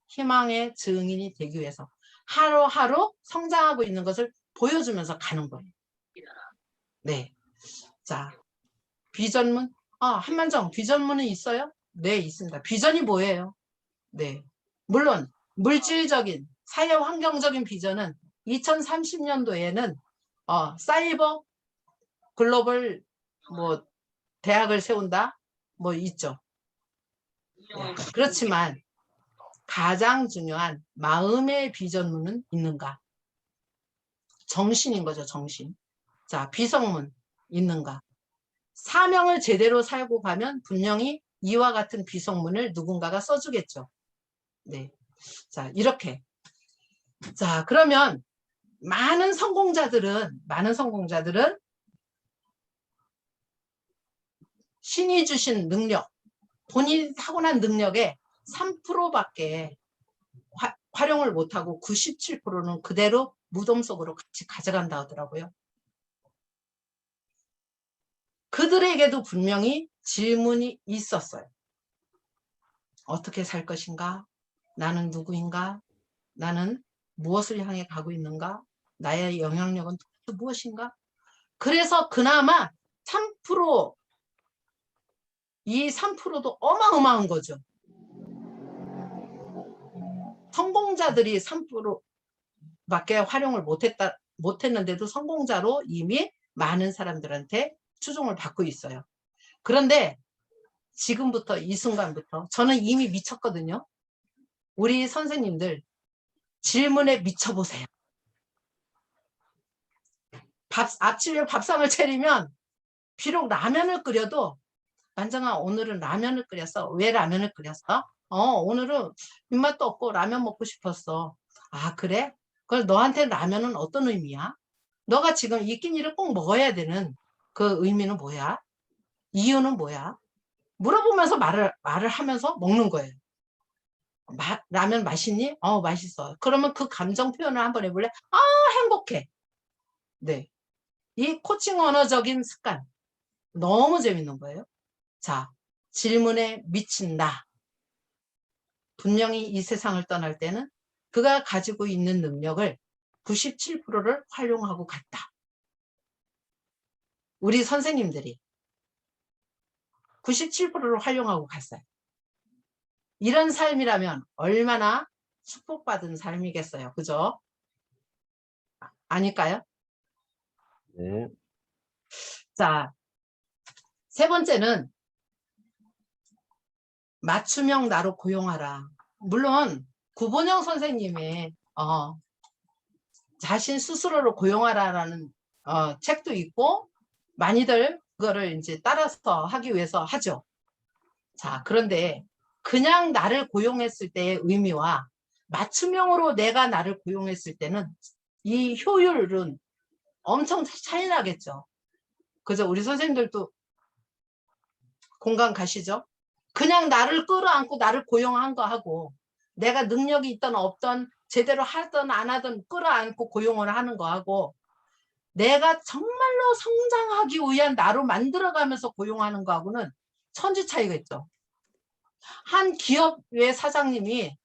희망의 증인이 되기 위해서 하루하루 성장하고 있는 것을 보여주면서 가는 거예요. 네. 자, 비전문. 한만정, 비전문은 있어요? 네, 있습니다. 비전이 뭐예요? 네. 물론 물질적인 사회 환경적인 비전은 2030년도에는 사이버 글로벌 뭐 대학을 세운다 뭐 있죠. 네. 그렇지만 가장 중요한 마음의 비전문은 있는가? 정신인 거죠, 정신. 자, 비성문 있는가? 사명을 제대로 살고 가면 분명히 이와 같은 비성문을 누군가가 써주겠죠. 네. 자, 이렇게. 자, 그러면 많은 성공자들은 신이 주신 능력, 본인이 타고난 능력의 3%밖에 활용을 못하고 97%는 그대로 무덤 속으로 같이 가져간다 하더라고요. 그들에게도 분명히 질문이 있었어요. 어떻게 살 것인가? 나는 누구인가? 나는 무엇을 향해 가고 있는가? 나의 영향력은 또 무엇인가? 그래서 그나마 3%, 이 3%도 어마어마한 거죠. 성공자들이 3%밖에 활용을 못했는데도 성공자로 이미 많은 사람들한테 추종을 받고 있어요. 그런데 지금부터 이 순간부터 저는 이미 미쳤거든요. 우리 선생님들 질문에 미쳐보세요. 아침에 밥상을 차리면 비록 라면을 끓여도 만정아 오늘은 라면을 끓였어. 왜 라면을 끓였어? 오늘은 입맛도 없고 라면 먹고 싶었어. 아 그래? 그럼 너한테 라면은 어떤 의미야? 너가 지금 이 끼니를 꼭 먹어야 되는 그 의미는 뭐야? 이유는 뭐야? 물어보면서 말을 하면서 먹는 거예요. 라면 맛있니? 맛있어. 그러면 그 감정 표현을 한번 해볼래? 행복해. 네. 이 코칭 언어적인 습관. 너무 재밌는 거예요. 자, 질문에 미친 나. 분명히 이 세상을 떠날 때는 그가 가지고 있는 능력을 97%를 활용하고 갔다. 우리 선생님들이 97%를 활용하고 갔어요. 이런 삶이라면 얼마나 축복받은 삶이겠어요. 그죠? 아닐까요? 네. 자, 세 번째는 맞춤형 나로 고용하라. 물론 구본영 선생님의 자신 스스로를 고용하라라는 책도 있고 많이들 그거를 이제 따라서 하기 위해서 하죠. 자, 그런데 그냥 나를 고용했을 때의 의미와 맞춤형으로 내가 나를 고용했을 때는 이 효율은 엄청 차이 나겠죠. 그죠? 우리 선생님들도 공감 가시죠? 그냥 나를 끌어안고 나를 고용한 거 하고 내가 능력이 있던 없던 제대로 하든 안 하든 끌어안고 고용을 하는 거 하고 내가 정말로 성장하기 위한 나로 만들어가면서 고용하는 거하고는 천지 차이가 있죠. 한 기업의 사장님이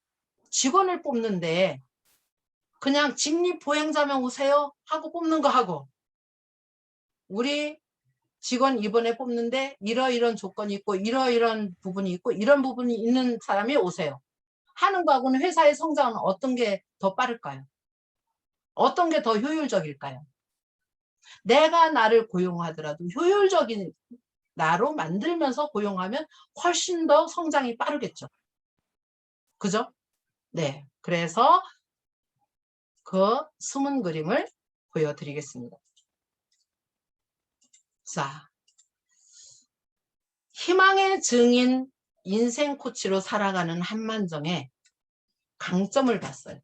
직원을 뽑는데 그냥 직립보행자면 오세요 하고 뽑는 거 하고, 우리 직원 이번에 뽑는데 이러이런 조건이 있고 이러이런 부분이 있고 이런 부분이 있는 사람이 오세요 하는 거하고는 회사의 성장은 어떤 게 더 빠를까요? 어떤 게 더 효율적일까요? 내가 나를 고용하더라도 효율적인 나로 만들면서 고용하면 훨씬 더 성장이 빠르겠죠. 그죠? 네. 그래서 그 숨은 그림을 보여드리겠습니다. 자, 희망의 증인 인생 코치로 살아가는 한만정의 강점을 봤어요.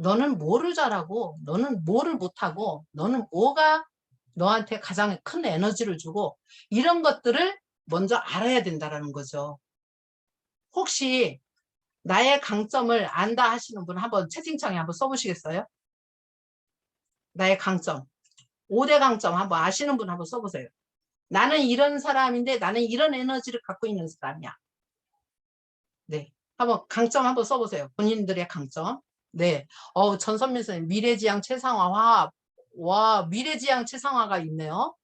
너는 뭐를 잘하고 너는 뭐를 못하고 너는 뭐가 너한테 가장 큰 에너지를 주고 이런 것들을 먼저 알아야 된다는 거죠. 혹시 나의 강점을 안다 하시는 분 한번 채팅창에 한번 써보시겠어요? 나의 강점, 5대 강점 한번 아시는 분 한번 써보세요. 나는 이런 사람인데 나는 이런 에너지를 갖고 있는 사람이야. 네, 한번 강점 한번 써보세요. 본인들의 강점. 네, 전선민 선생님 미래지향 최상화 화합. 와, 미래지향 최상화가 있네요.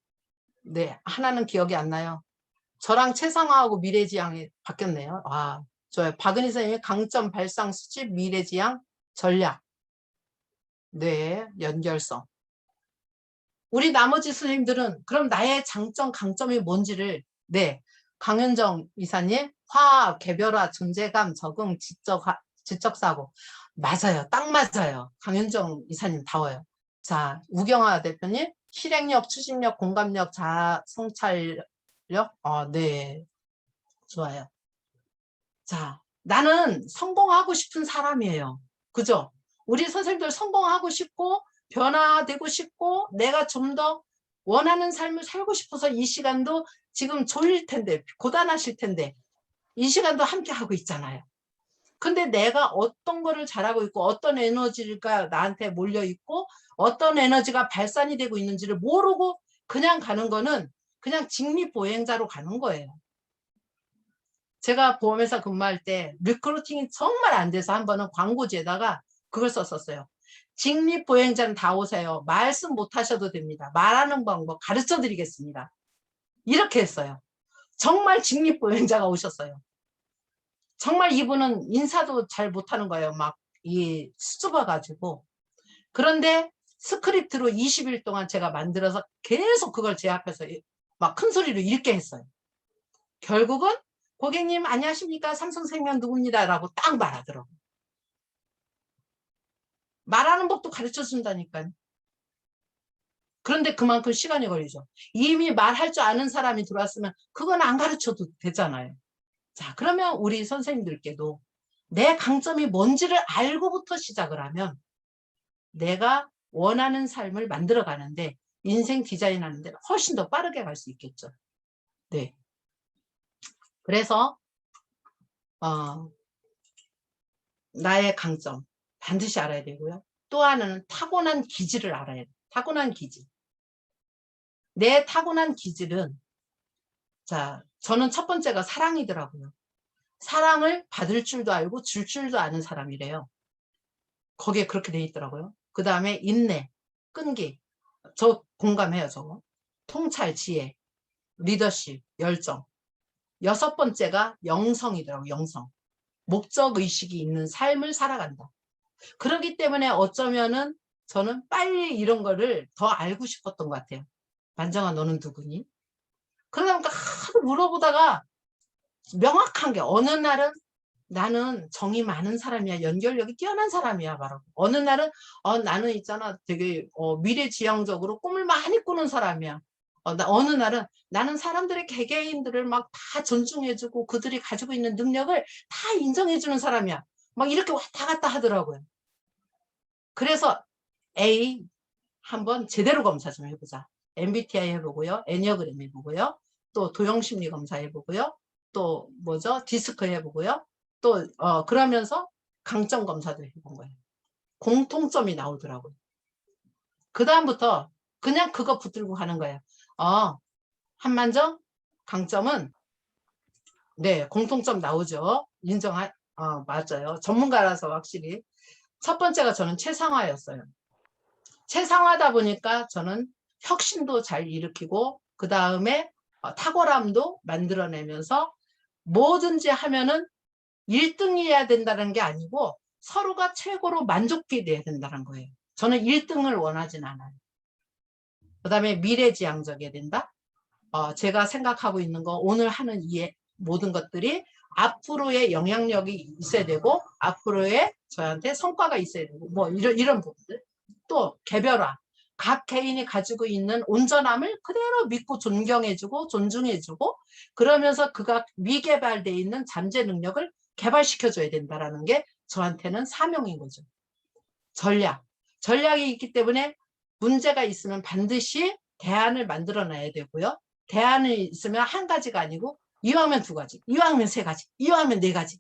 네, 하나는 기억이 안 나요. 저랑 최상화하고 미래지향이 바뀌었네요. 아, 좋아요. 박은희 선생님의 강점 발상 수집 미래지향 전략. 네, 연결성. 우리 나머지 선생님들은 그럼 나의 장점, 강점이 뭔지를, 네, 강현정 이사님, 화합, 개별화, 존재감, 적응, 지적사고. 맞아요. 딱 맞아요. 강현정 이사님 다워요. 자, 우경아 대표님, 실행력, 추진력, 공감력, 성찰력. 네, 좋아요. 자, 나는 성공하고 싶은 사람이에요. 그죠? 우리 선생님들 성공하고 싶고 변화되고 싶고 내가 좀 더 원하는 삶을 살고 싶어서 이 시간도 지금 졸릴 텐데 고단하실 텐데 이 시간도 함께 하고 있잖아요. 근데 내가 어떤 거를 잘하고 있고 어떤 에너지가 나한테 몰려 있고 어떤 에너지가 발산이 되고 있는지를 모르고 그냥 가는 거는 그냥 직립보행자로 가는 거예요. 제가 보험회사 근무할 때 리크루팅이 정말 안 돼서 한 번은 광고지에다가 그걸 썼었어요. 직립보행자는 다 오세요. 말씀 못 하셔도 됩니다. 말하는 방법 가르쳐 드리겠습니다. 이렇게 했어요. 정말 직립보행자가 오셨어요. 정말 이분은 인사도 잘 못하는 거예요. 막 이 수줍어가지고. 그런데 스크립트로 20일 동안 제가 만들어서 계속 그걸 제 앞에서 막 큰 소리로 읽게 했어요. 결국은 고객님 안녕하십니까? 삼성생명 누구입니다. 라고 딱 말하더라고요. 말하는 법도 가르쳐 준다니까요. 그런데 그만큼 시간이 걸리죠. 이미 말할 줄 아는 사람이 들어왔으면 그건 안 가르쳐도 되잖아요. 자, 그러면 우리 선생님들께도 내 강점이 뭔지를 알고부터 시작을 하면 내가 원하는 삶을 만들어 가는데 인생 디자인하는 데 훨씬 더 빠르게 갈 수 있겠죠. 네. 그래서 나의 강점 반드시 알아야 되고요. 또 하나는 타고난 기질을 알아야 돼요. 타고난 기질. 내 타고난 기질은 자, 저는 첫 번째가 사랑이더라고요. 사랑을 받을 줄도 알고 줄 줄도 아는 사람이래요. 거기에 그렇게 돼 있더라고요. 그 다음에 인내, 끈기. 저 공감해요, 저거. 통찰, 지혜, 리더십, 열정. 6번째가 영성이더라고요, 영성. 목적의식이 있는 삶을 살아간다. 그렇기 때문에 어쩌면은 저는 빨리 이런 거를 더 알고 싶었던 것 같아요. 만정아, 너는 누구니? 그러다 보니까 하도 물어보다가 명확한 게 어느 날은 나는 정이 많은 사람이야. 연결력이 뛰어난 사람이야. 말하고. 어느 날은 나는 있잖아. 되게 미래지향적으로 꿈을 많이 꾸는 사람이야. 어느 날은 나는 사람들의 개개인들을 막 다 존중해주고 그들이 가지고 있는 능력을 다 인정해주는 사람이야. 막 이렇게 왔다 갔다 하더라고요. 그래서 A 한번 제대로 검사 좀 해보자. MBTI 해보고요. 애니어그램 해보고요. 또 도형심리 검사 해보고요. 또 뭐죠? 디스크 해보고요. 또 그러면서 강점 검사도 해본 거예요. 공통점이 나오더라고요. 그 다음부터 그냥 그거 붙들고 가는 거예요. 한만정 강점은 네, 공통점 나오죠. 맞아요. 전문가라서 확실히. 첫 번째가 저는 최상화였어요. 최상화다 보니까 저는 혁신도 잘 일으키고 그 다음에 탁월함도 만들어내면서 뭐든지 하면은 1등이어야 된다는 게 아니고 서로가 최고로 만족이 돼야 된다는 거예요. 저는 1등을 원하진 않아요. 그 다음에 미래지향적이어야 된다. 제가 생각하고 있는 거 오늘 하는 이 모든 것들이 앞으로의 영향력이 있어야 되고 앞으로의 저한테 성과가 있어야 되고 뭐 이런 부분들. 또 개별화. 각 개인이 가지고 있는 온전함을 그대로 믿고 존경해주고 존중해주고 그러면서 그가 미개발되어 있는 잠재 능력을 개발시켜줘야 된다는 게 저한테는 사명인 거죠. 전략이 있기 때문에 문제가 있으면 반드시 대안을 만들어놔야 되고요. 대안이 있으면 한 가지가 아니고 이왕이면 2가지, 이왕이면 3가지, 이왕이면 4가지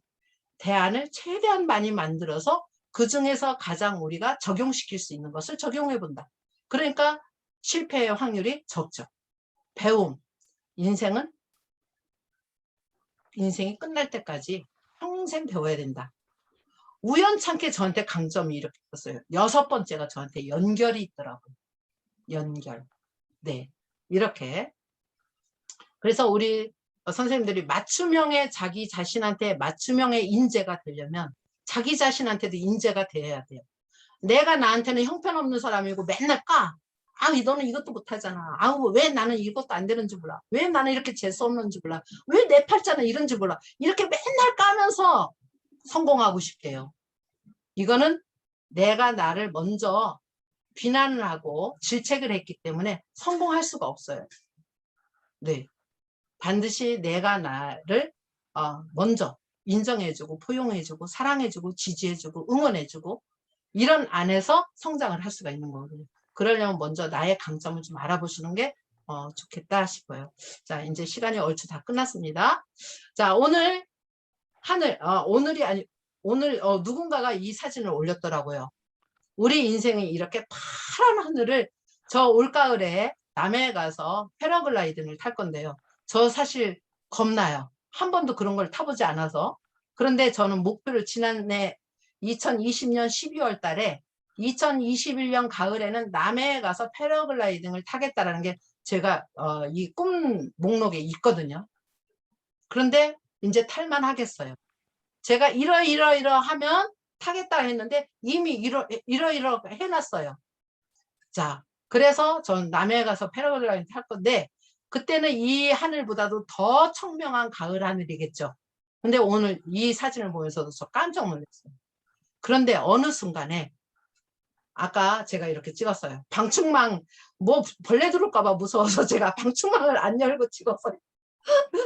대안을 최대한 많이 만들어서 그 중에서 가장 우리가 적용시킬 수 있는 것을 적용해 본다. 그러니까 실패의 확률이 적죠. 배움, 인생이 끝날 때까지 평생 배워야 된다. 우연찮게 저한테 강점이 이렇게 있었어요. 6번째가 저한테 연결이 있더라고요. 연결. 네, 이렇게. 그래서 우리 선생님들이 맞춤형의 자기 자신한테 맞춤형의 인재가 되려면 자기 자신한테도 인재가 돼야 돼요. 내가 나한테는 형편없는 사람이고 맨날 까. 너는 이것도 못하잖아. 왜 나는 이것도 안 되는지 몰라. 왜 나는 이렇게 재수없는지 몰라. 왜 내 팔자는 이런지 몰라. 이렇게 맨날 까면서 성공하고 싶대요. 이거는 내가 나를 먼저 비난을 하고 질책을 했기 때문에 성공할 수가 없어요. 네, 반드시 내가 나를 먼저 인정해주고 포용해주고 사랑해주고 지지해주고 응원해주고 이런 안에서 성장을 할 수가 있는 거거든요. 그러려면 먼저 나의 강점을 좀 알아보시는 게 좋겠다 싶어요. 자, 이제 시간이 얼추 다 끝났습니다. 자, 오늘 오늘 누군가가 이 사진을 올렸더라고요. 우리 인생이 이렇게 파란 하늘을 저 올가을에 남해에 가서 패러글라이딩을 탈 건데요. 저 사실 겁나요. 한 번도 그런 걸 타보지 않아서. 그런데 저는 목표를 지난해 2020년 12월 달에 2021년 가을에는 남해에 가서 패러글라이딩을 타겠다라는 게 제가 이 꿈 목록에 있거든요. 그런데 이제 탈만 하겠어요. 제가 이러하면 타겠다 했는데 이미 이러 해놨어요. 자, 그래서 전 남해에 가서 패러글라이딩 탈 건데 그때는 이 하늘보다도 더 청명한 가을 하늘이겠죠. 근데 오늘 이 사진을 보면서도 저 깜짝 놀랐어요. 그런데 어느 순간에 아까 제가 이렇게 찍었어요. 방충망 뭐 벌레 들어올까봐 무서워서 제가 방충망을 안 열고 찍었어요.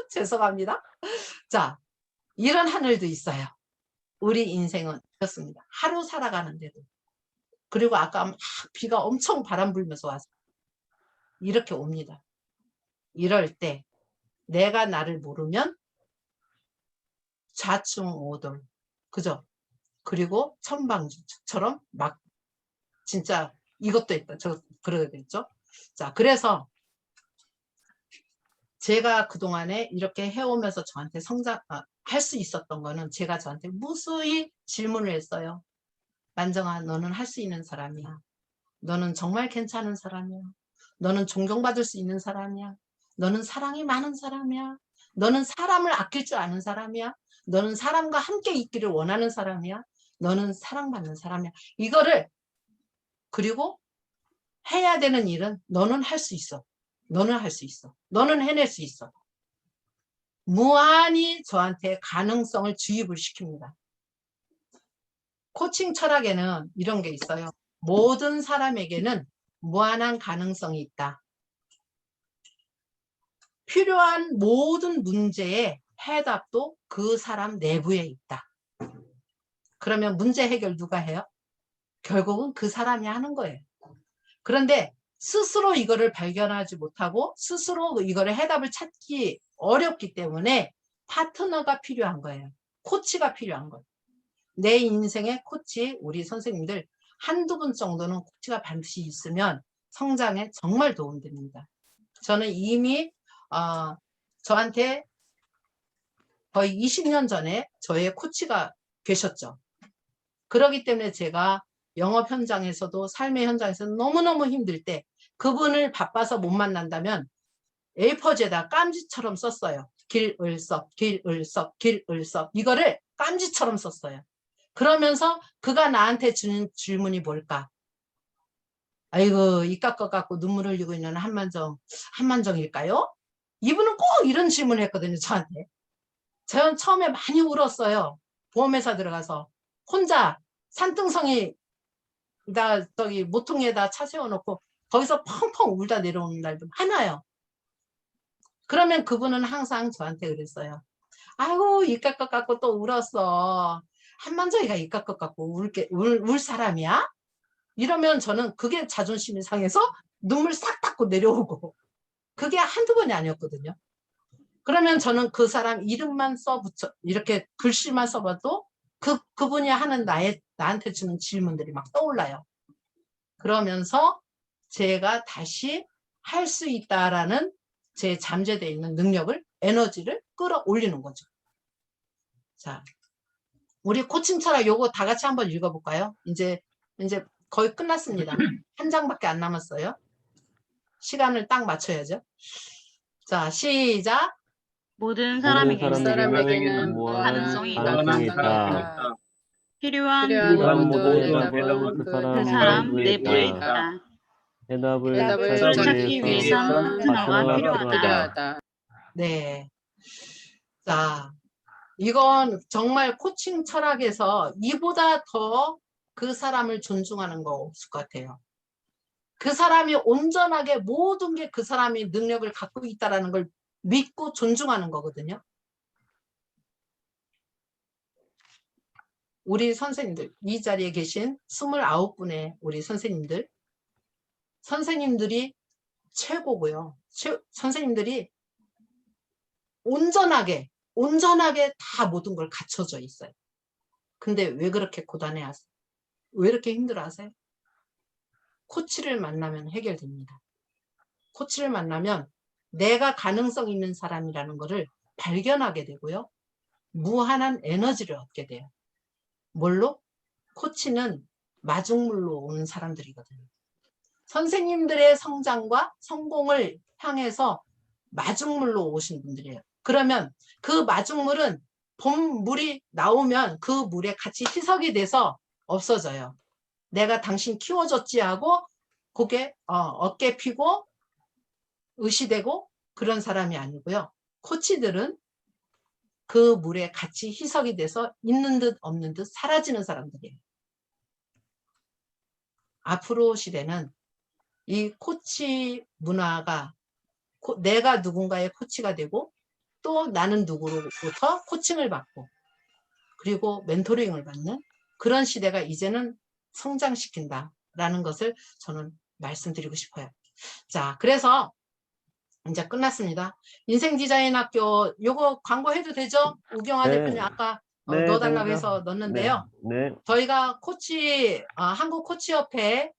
죄송합니다. 자, 이런 하늘도 있어요. 우리 인생은 그렇습니다. 하루 살아가는데도. 그리고 아까 막 비가 엄청 바람 불면서 와서 이렇게 옵니다. 이럴 때 내가 나를 모르면 좌충우돌, 그죠? 그리고 천방지축처럼 막 진짜 이것도 있다. 그러겠죠? 자, 그래서 제가 그동안에 이렇게 해오면서 저한테 할 수 있었던 거는 제가 저한테 무수히 질문을 했어요. 만정아, 너는 할 수 있는 사람이야. 너는 정말 괜찮은 사람이야. 너는 존경받을 수 있는 사람이야. 너는 사랑이 많은 사람이야. 너는 사람을 아낄 줄 아는 사람이야. 너는 사람과 함께 있기를 원하는 사람이야. 너는 사랑받는 사람이야. 이거를 그리고 해야 되는 일은 너는 할 수 있어. 너는 할 수 있어. 너는 해낼 수 있어. 무한히 저한테 가능성을 주입을 시킵니다. 코칭 철학에는 이런 게 있어요. 모든 사람에게는 무한한 가능성이 있다. 필요한 모든 문제의 해답도 그 사람 내부에 있다. 그러면 문제 해결 누가 해요? 결국은 그 사람이 하는 거예요. 그런데 스스로 이거를 발견하지 못하고 스스로 이거를 해답을 찾기 어렵기 때문에 파트너가 필요한 거예요. 코치가 필요한 거예요. 내 인생의 코치, 우리 선생님들 한두 분 정도는 코치가 반드시 있으면 성장에 정말 도움됩니다. 저는 이미 저한테 거의 20년 전에 저의 코치가 계셨죠. 그렇기 때문에 제가 영업 현장에서도 삶의 현장에서도 너무너무 힘들 때 그분을 바빠서 못 만난다면 A4지에다 깜지처럼 썼어요. 길을썩, 길을썩, 길을썩. 이거를 깜지처럼 썼어요. 그러면서 그가 나한테 주는 질문이 뭘까? 아이고, 입 깎아갖고 눈물 흘리고 있는 한만정일까요? 이분은 꼭 이런 질문을 했거든요, 저한테. 저는 처음에 많이 울었어요. 보험회사 들어가서. 혼자 산등성이 저기 모퉁이에다 차 세워놓고 거기서 펑펑 울다 내려오는 날도 많아요. 그러면 그분은 항상 저한테 그랬어요. 아이고, 입 깎아갖고 또 울었어. 한만정이가 입 깎아갖고 울 사람이야? 이러면 저는 그게 자존심이 상해서 눈물 싹 닦고 내려오고 그게 한두 번이 아니었거든요. 그러면 저는 그 사람 이름만 써붙여 이렇게 글씨만 써봐도 그분이 하는 나한테 주는 질문들이 막 떠올라요. 그러면서 제가 다시 할 수 있다라는 제 잠재되어 있는 능력을 에너지를 끌어올리는 거죠. 자, 우리 코칭 철학 요거 다 같이 한번 읽어볼까요? 이제 거의 끝났습니다. 한 장밖에 안 남았어요. 시간을 딱 맞춰야죠. 자, 시작. 모든 사람에게는 사람에게는 가능성이 있다. 가능성이 있다. 필요한 필요한 모든 모든 대답은 그 그 사람 사람 내부에 내부에 있다. 있다. 대답을 찾기 위해서는 파트너가 필요하다. 네. 자, 이건 정말 코칭 철학에서 이보다 더 그 사람을 존중하는 거 없을 것 같아요. 그 사람이 온전하게 모든 게 그 사람이 능력을 갖고 있다는 걸 믿고 존중하는 거거든요. 우리 선생님들, 이 자리에 계신 29분의 우리 선생님들이 최고고요. 선생님들이 온전하게 다 모든 걸 갖춰져 있어요. 근데 왜 그렇게 고단해 하세요? 왜 이렇게 힘들어 하세요? 코치를 만나면 해결됩니다. 코치를 만나면 내가 가능성 있는 사람이라는 것을 발견하게 되고요. 무한한 에너지를 얻게 돼요. 뭘로? 코치는 마중물로 오는 사람들이거든요. 선생님들의 성장과 성공을 향해서 마중물로 오신 분들이에요. 그러면 그 마중물은 봄물이 나오면 그 물에 같이 희석이 돼서 없어져요. 내가 당신 키워줬지 하고 고개 어깨 피고 의시되고 그런 사람이 아니고요. 코치들은 그 물에 같이 희석이 돼서 있는 듯 없는 듯 사라지는 사람들이에요. 앞으로 시대는 이 코치 문화가 내가 누군가의 코치가 되고 또 나는 누구로부터 코칭을 받고 그리고 멘토링을 받는 그런 시대가 이제는 성장시킨다라는 것을 저는 말씀드리고 싶어요. 자, 그래서 이제 끝났습니다. 인생디자인학교 요거 광고해도 되죠? 우경아 네. 대표님 아까 네, 넣어달라고 됩니다. 해서 넣었는데요. 네. 저희가 한국코치협회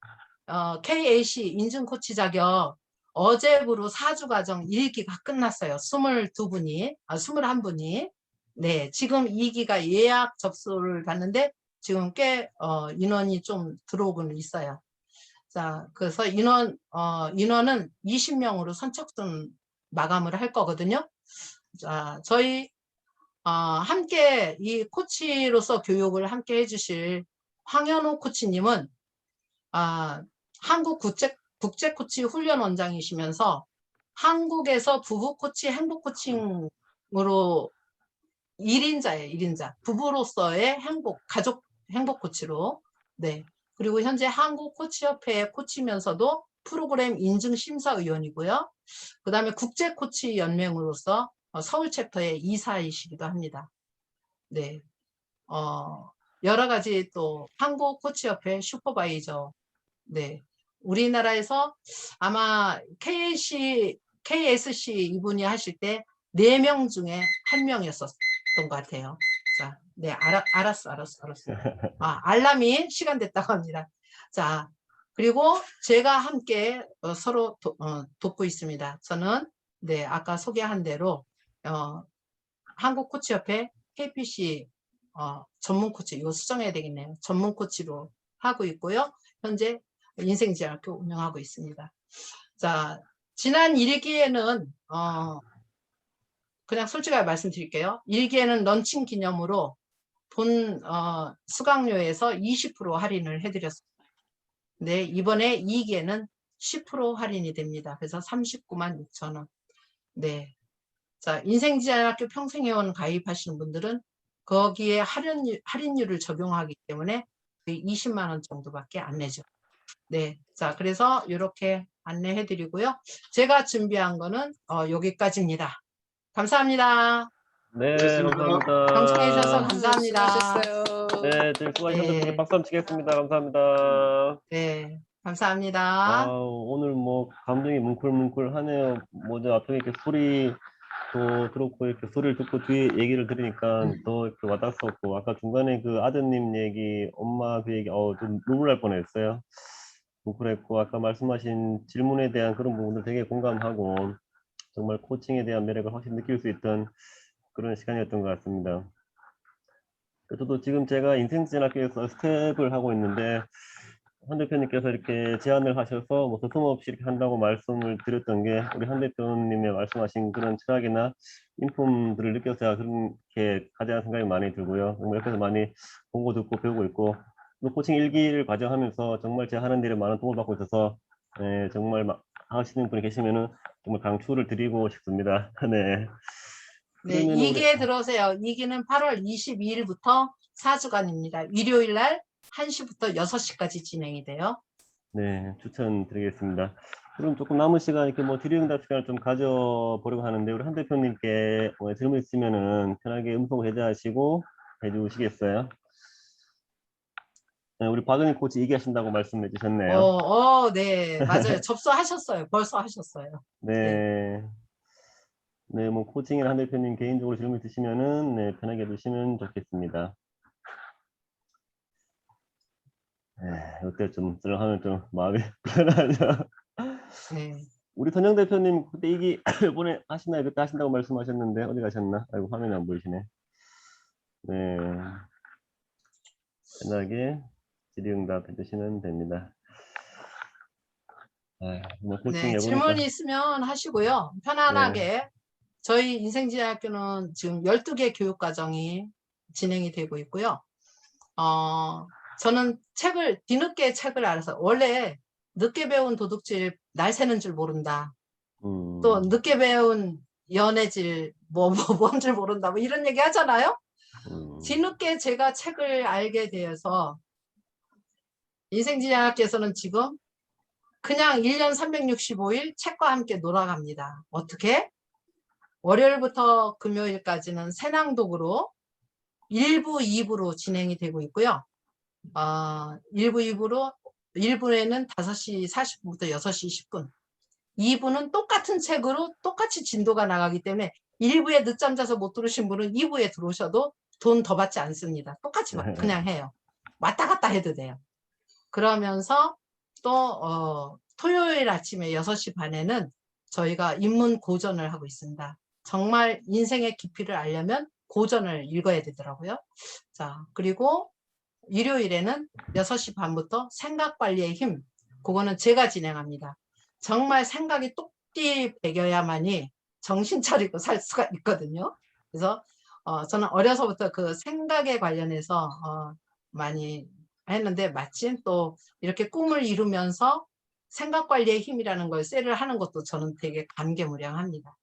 KAC 인증코치 자격 어제부로 4주 과정 1기가 끝났어요. 21분이. 네, 지금 2기가 예약 접수를 받는데 지금 꽤 인원이 좀 들어오고는 있어요. 자, 그래서 인원은 20명으로 선착순 마감을 할 거거든요. 자, 저희 함께 이 코치로서 교육을 함께 해주실 황현호 코치님은 한국 국제코치 훈련원장이시면서 한국에서 부부 코치 행복 코칭으로 1인자예요. 1인자. 부부로서의 가족 행복 코치로. 네. 그리고 현재 한국 코치협회의 코치면서도 프로그램 인증 심사위원이고요. 그 다음에 국제 코치 연맹으로서 서울 챕터의 이사이시기도 합니다. 네. 여러 가지 또 한국 코치협회 슈퍼바이저. 네. 우리나라에서 아마 KSC 이분이 하실 때 4명 중에 1명이었었던 것 같아요. 자, 네, 알았어. 알람이 시간 됐다고 합니다. 자, 그리고 제가 함께 서로 돕고 있습니다. 저는 네, 아까 소개한 대로 한국코치협회 KPC 전문 코치, 이거 수정해야 되겠네요. 전문 코치로 하고 있고요. 현재 인생지향학교 운영하고 있습니다. 자, 지난 1기에는 그냥 솔직하게 말씀드릴게요. 1기에는 런칭 기념으로 본 수강료에서 20% 할인을 해드렸습니다. 네, 이번에 2기에는 10% 할인이 됩니다. 그래서 39만 6천 원. 네. 자, 인생지향학교 평생회원 가입하시는 분들은 거기에 할인율을 적용하기 때문에 20만 원 정도밖에 안 내죠. 네. 자, 그래서 이렇게 안내해 드리고요. 제가 준비한 거는 여기까지입니다. 감사합니다. 네, 고맙습니다. 감사합니다. 경청해 주셔서 감사합니다. 수고하셨어요. 네, 지금 수고하셨는데 네. 박수 한번 치겠습니다. 감사합니다. 네. 감사합니다. 아, 오늘 뭐 감정이 뭉클뭉클하네요. 먼저 앞에 이렇게 소리도 들었고 이렇게 소리를 듣고 뒤에 얘기를 들으니까 더 이렇게 와닿았었고 아까 중간에 그 아드님 얘기, 엄마 그 얘기, 좀 눈물 날 뻔했어요. 뭉클했고 아까 말씀하신 질문에 대한 그런 부분들 되게 공감하고 정말 코칭에 대한 매력을 확실히 느낄 수 있던 그런 시간이었던 것 같습니다. 저도 지금 제가 인생지향학교에서 스텝을 하고 있는데 한 대표님께서 이렇게 제안을 하셔서 뭐 서슴없이 이렇게 한다고 말씀을 드렸던 게 우리 한 대표님의 말씀하신 그런 철학이나 인품들을 느껴서 제가 그렇게 가져야 생각이 많이 들고요. 정말 옆에서 많이 보고 듣고 배우고 있고 또 코칭 1기를 과정하면서 정말 제가 하는 일에 많은 도움을 받고 있어서 정말 하시는 분이 계시면은 정말 강추를 드리고 싶습니다. 네. 네, 그러면 2기에 들어오세요. 2기는 8월 22일부터 4주간입니다. 일요일 날 1시부터 6시까지 진행이 돼요. 네, 추천드리겠습니다. 그럼 조금 남은 시간 이렇게 뭐 질의응답 시간을 좀 가져보려고 하는데 우리 한 대표님께 질문 있으면은 편하게 음성 해제하시고 해주시겠어요? 네, 우리 박은희 코치 얘기하신다고 말씀해 주셨네요. 네, 맞아요. 접수하셨어요. 벌써 하셨어요. 네. 네, 뭐 코칭이나 한 대표님 개인적으로 질문 있으시면은 네, 편하게 해주시면 좋겠습니다. 이때 좀 하면 좀 마음이 불안하죠. 네. 우리 선영 대표님 그때 얘기 이번에 하시나요? 그때 하신다고 말씀하셨는데 어디 가셨나? 아이고 화면이 안 보이시네. 네, 편하게 질의응답 해주시면 됩니다. 뭐 코칭 네, 질문이 있으면 하시고요. 편안하게. 저희 인생지향학교는 지금 12개 교육과정이 진행이 되고 있고요. 저는 뒤늦게 책을 알아서 원래 늦게 배운 도둑질 날 새는 줄 모른다. 또 늦게 배운 연애질 뭔 줄 모른다. 뭐 이런 얘기 하잖아요. 뒤늦게 제가 책을 알게 되어서 인생지향학교에서는 지금 그냥 1년 365일 책과 함께 놀아갑니다. 어떻게? 월요일부터 금요일까지는 새낭독으로 1부, 2부로 진행이 되고 있고요. 1부에는 5시 40분부터 6시 10분. 2부는 똑같은 책으로 똑같이 진도가 나가기 때문에 1부에 늦잠 자서 못 들으신 분은 2부에 들어오셔도 돈 더 받지 않습니다. 똑같이 그냥 해요. 왔다 갔다 해도 돼요. 그러면서 또 토요일 아침에 6시 반에는 저희가 인문 고전을 하고 있습니다. 정말 인생의 깊이를 알려면 고전을 읽어야 되더라고요. 자, 그리고 일요일에는 6시 반부터 생각관리의 힘, 그거는 제가 진행합니다. 정말 생각이 똑띠 배겨야만이 정신 차리고 살 수가 있거든요. 그래서 저는 어려서부터 그 생각에 관련해서 많이 했는데 마침 또 이렇게 꿈을 이루면서 생각관리의 힘이라는 걸 셀을 하는 것도 저는 되게 감개무량합니다.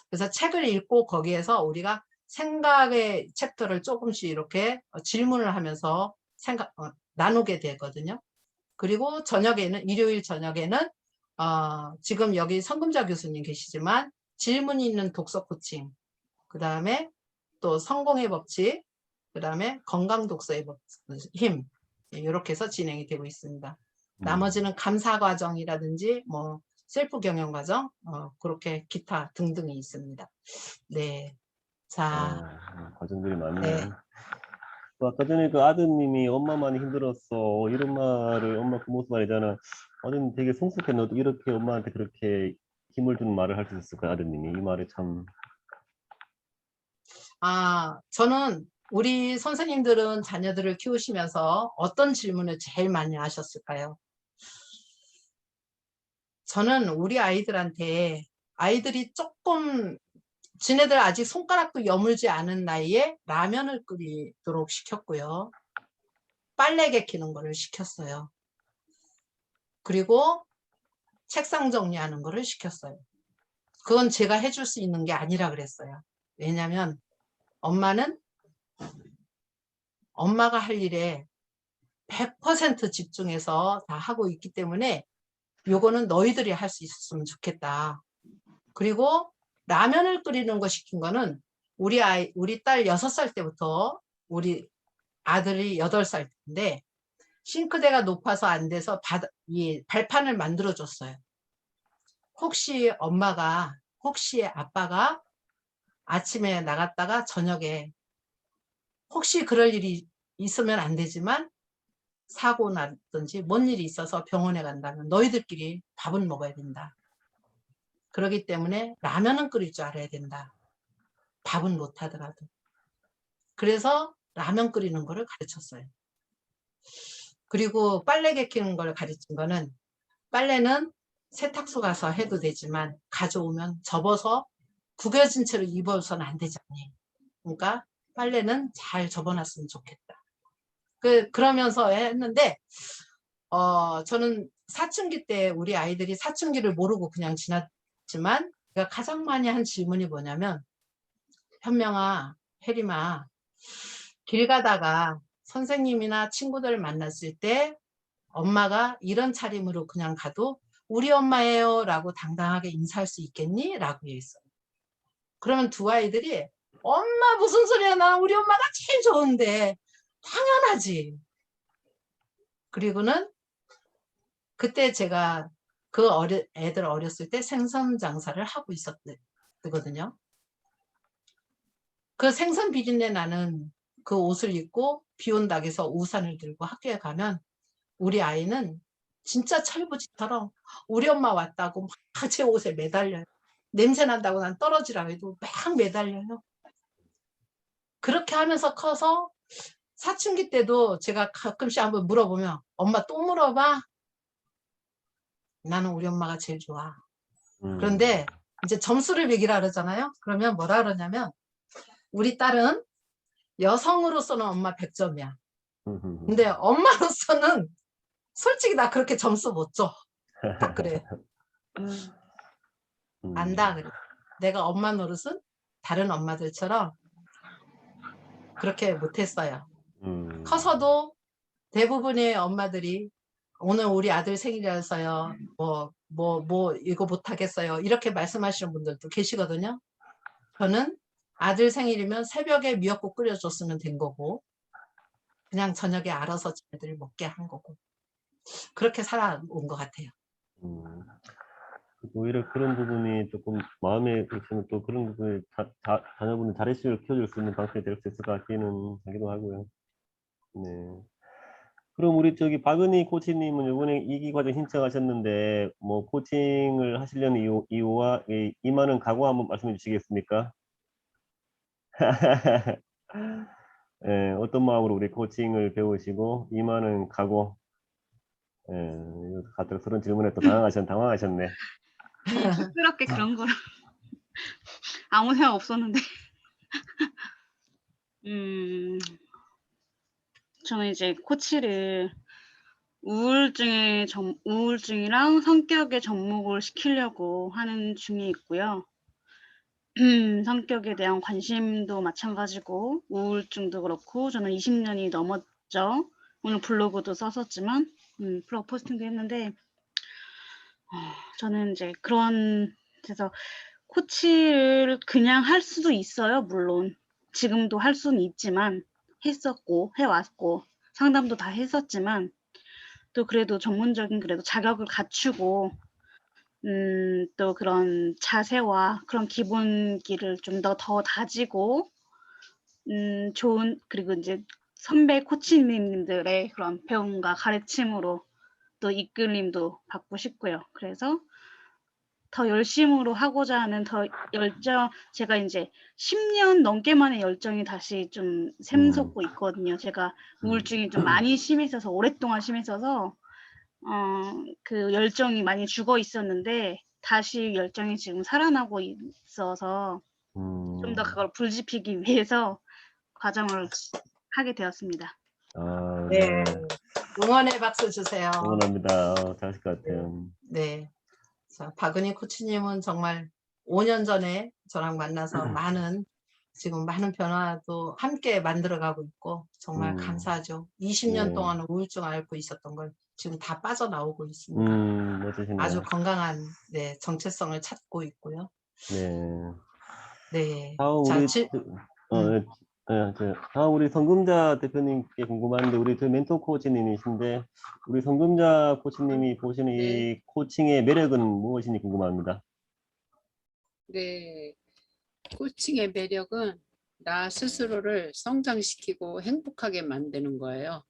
그래서 책을 읽고 거기에서 우리가 생각의 챕터를 조금씩 이렇게 질문을 하면서 나누게 되거든요. 그리고 일요일 저녁에는 지금 여기 성금자 교수님 계시지만 질문이 있는 독서 코칭, 그 다음에 또 성공의 법칙, 그 다음에 건강 독서의 힘, 이렇게 해서 진행이 되고 있습니다. 나머지는 감사 과정이라든지 뭐 셀프 경영 과정, 그렇게 기타 등등이 있습니다. 네. 자. 과정들이 많네요. 네. 그 아까 전에 그 아드님이 엄마 많이 힘들었어. 이런 말을 엄마 그 모습 말이잖아. 아드님 되게 성숙했네. 어떻게 이렇게 엄마한테 그렇게 힘을 주는 말을 할 수 있을까요, 아드님이? 이 말이 참. 저는 우리 선생님들은 자녀들을 키우시면서 어떤 질문을 제일 많이 하셨을까요? 저는 우리 아이들한테 아이들이 조금 지네들 아직 손가락도 여물지 않은 나이에 라면을 끓이도록 시켰고요. 빨래 개키는 거를 시켰어요. 그리고 책상 정리하는 거를 시켰어요. 그건 제가 해줄 수 있는 게 아니라 그랬어요. 왜냐하면 엄마는 엄마가 할 일에 100% 집중해서 다 하고 있기 때문에 요거는 너희들이 할 수 있었으면 좋겠다. 그리고 라면을 끓이는 거 시킨 거는 우리 딸 6살 때부터 우리 아들이 8살 때인데 싱크대가 높아서 안 돼서 이 발판을 만들어 줬어요. 혹시 아빠가 아침에 나갔다가 저녁에 혹시 그럴 일이 있으면 안 되지만 사고 났든지 뭔 일이 있어서 병원에 간다면 너희들끼리 밥은 먹어야 된다. 그렇기 때문에 라면은 끓일 줄 알아야 된다. 밥은 못 하더라도. 그래서 라면 끓이는 거를 가르쳤어요. 그리고 빨래 개키는 걸 가르친 거는 빨래는 세탁소 가서 해도 되지만 가져오면 접어서 구겨진 채로 입어서는 안 되잖니. 그러니까 빨래는 잘 접어놨으면 좋겠다. 그러면서 했는데 저는 사춘기 때 우리 아이들이 사춘기를 모르고 그냥 지났지만 제가 가장 많이 한 질문이 뭐냐면 현명아, 혜림아, 길 가다가 선생님이나 친구들 만났을 때 엄마가 이런 차림으로 그냥 가도 우리 엄마예요 라고 당당하게 인사할 수 있겠니? 라고 했어요. 그러면 두 아이들이 엄마 무슨 소리야, 나 우리 엄마가 제일 좋은데. 당연하지. 그리고는 그때 제가 그 애들 어렸을 때 생선 장사를 하고 있었거든요. 그 생선 비린내 나는 그 옷을 입고 비 온다고 해서 우산을 들고 학교에 가면 우리 아이는 진짜 철부지처럼 우리 엄마 왔다고 막 제 옷에 매달려요. 냄새 난다고 난 떨어지라고 해도 막 매달려요. 그렇게 하면서 커서 사춘기 때도 제가 가끔씩 한번 물어보면 엄마 또 물어봐? 나는 우리 엄마가 제일 좋아. 그런데 이제 점수를 매기라 그러잖아요. 그러면 뭐라 그러냐면 우리 딸은 여성으로서는 엄마 100점이야. 근데 엄마로서는 솔직히 나 그렇게 점수 못 줘. 딱 그래. 안다 그래. 내가 엄마 노릇은 다른 엄마들처럼 그렇게 못했어요. 커서도 대부분의 엄마들이 오늘 우리 아들 생일이라서요. 이거 못하겠어요. 이렇게 말씀하시는 분들도 계시거든요. 저는 아들 생일이면 새벽에 미역국 끓여줬으면 된 거고 그냥 저녁에 알아서 애들 먹게 한 거고 그렇게 살아온 것 같아요. 오히려 그런 부분이 조금 마음에 그렇지만 또 그런 부분에 자녀분의 자립심을 키워줄 수 있는 방법이 될 수 있을 것 같기는 하기도 하고요. 네. 그럼 우리 저기 박은희 코치님은 이번에 2기 과정 신청하셨는데 뭐 코칭을 하시려는 이유와 임하는 각오 한번 말씀해 주시겠습니까? 예, 어떤 마음으로 우리 코칭을 배우시고 임하는 각오. 예, 갑자기 그런 질문에 또 당황하셨네. 쑥스럽게 그런 걸 아무 생각 없었는데. 저는 이제 코치를 우울증이랑 성격의 접목을 시키려고 하는 중에 있고요. 성격에 대한 관심도 마찬가지고 우울증도 그렇고 저는 20년이 넘었죠. 오늘 블로그도 썼었지만 블로그 포스팅도 했는데 저는 이제 그래서 코치를 그냥 할 수도 있어요. 물론 지금도 할 수는 있지만 했었고 해왔고 상담도 다 했었지만 또 그래도 전문적인 자격을 갖추고 또 그런 자세와 그런 기본기를 좀 더 다지고 그리고 이제 선배 코치님들의 그런 배움과 가르침으로 또 이끌림도 받고 싶고요. 그래서 더 열심으로 하고자 하는 더 제가 이제 10년 넘게 만에 열정이 다시 좀 샘솟고 있거든요. 제가 우울증이 좀 많이 심했어서, 오랫동안 심했어서, 그 열정이 많이 죽어 있었는데, 다시 열정이 지금 살아나고 있어서, 좀 더 그걸 불지피기 위해서 과정을 하게 되었습니다. 아, 네. 네. 응원의 박수 주세요. 응원합니다. 잘하실 것 같아요. 네. 자, 박은희 코치님은 정말 5년 전에 저랑 만나서 지금 많은 변화도 함께 만들어가고 있고 정말 감사하죠. 20년 네. 동안 우울증 앓고 있었던 걸 지금 다 빠져나오고 있습니다. 멋지시네요. 아주 건강한 네, 정체성을 찾고 있고요. 네. 네. 다음 자, 우리 다음 우리 성금자 대표님께 궁금한데 우리 저희 멘토 코치님이신데 우리 성금자 코치님이 보시는 이 코칭의 매력은 무엇인지 궁금합니다. 네, 코칭의 매력은 나 스스로를 성장시키고 행복하게 만드는 거예요.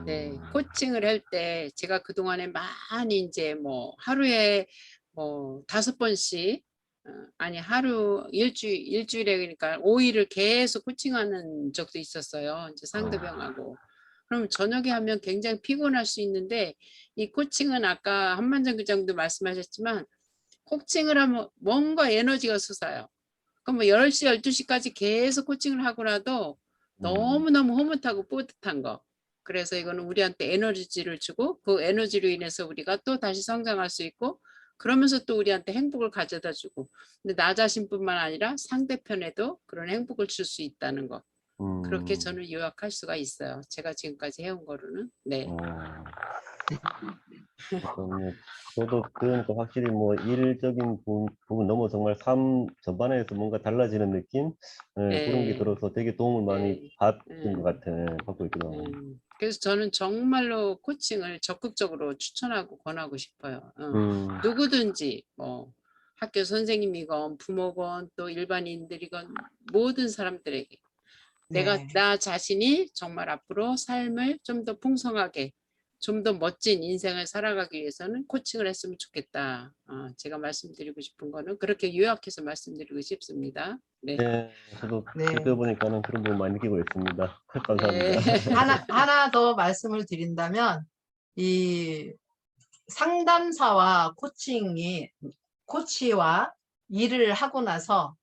네, 코칭을 할 때 제가 그동안에 많이 이제 뭐 하루에 뭐 5번씩 아니 하루 일주일에 그러니까 5일을 계속 코칭하는 적도 있었어요. 이제 상대방하고. 그럼 저녁에 하면 굉장히 피곤할 수 있는데 이 코칭은 아까 한만정 교장도 말씀하셨지만 코칭을 하면 뭔가 에너지가 솟아요. 그럼 뭐 10시, 12시까지 계속 코칭을 하고 나도 너무너무 흐뭇하고 뿌듯한 거. 그래서 이거는 우리한테 에너지를 주고 그 에너지로 인해서 우리가 또 다시 성장할 수 있고 그러면서 또 우리한테 행복을 가져다 주고 근데 나 자신뿐만 아니라 상대편에도 그런 행복을 줄 수 있다는 거. 그렇게 저는 요약할 수가 있어요. 제가 지금까지 해온 거로는. 네. 저도 그러니까 확실히 뭐 일적인 부분 넘어 정말 삶 전반에서 뭔가 달라지는 느낌 그런 게 들어서 되게 도움을 많이 받은 것 같아요. 받고 있기도 하고. 그래서 저는 정말로 코칭을 적극적으로 추천하고 권하고 싶어요. 누구든지 뭐 학교 선생님이건 부모건 또 일반인들이건 모든 사람들에게 내가 나 자신이 정말 앞으로 삶을 좀 더 풍성하게 좀 더 멋진 인생을 살아가기 위해서는 코칭을 했으면 좋겠다. 제가 말씀드리고 싶은 거는 그렇게 요약해서 말씀드리고 싶습니다. 네. 네, 저도 대표 보니까는 그런 부분 많이 느끼고 있습니다. 감사합니다. 하나 더 말씀을 드린다면 이 상담사와 코치와 일을 하고 나서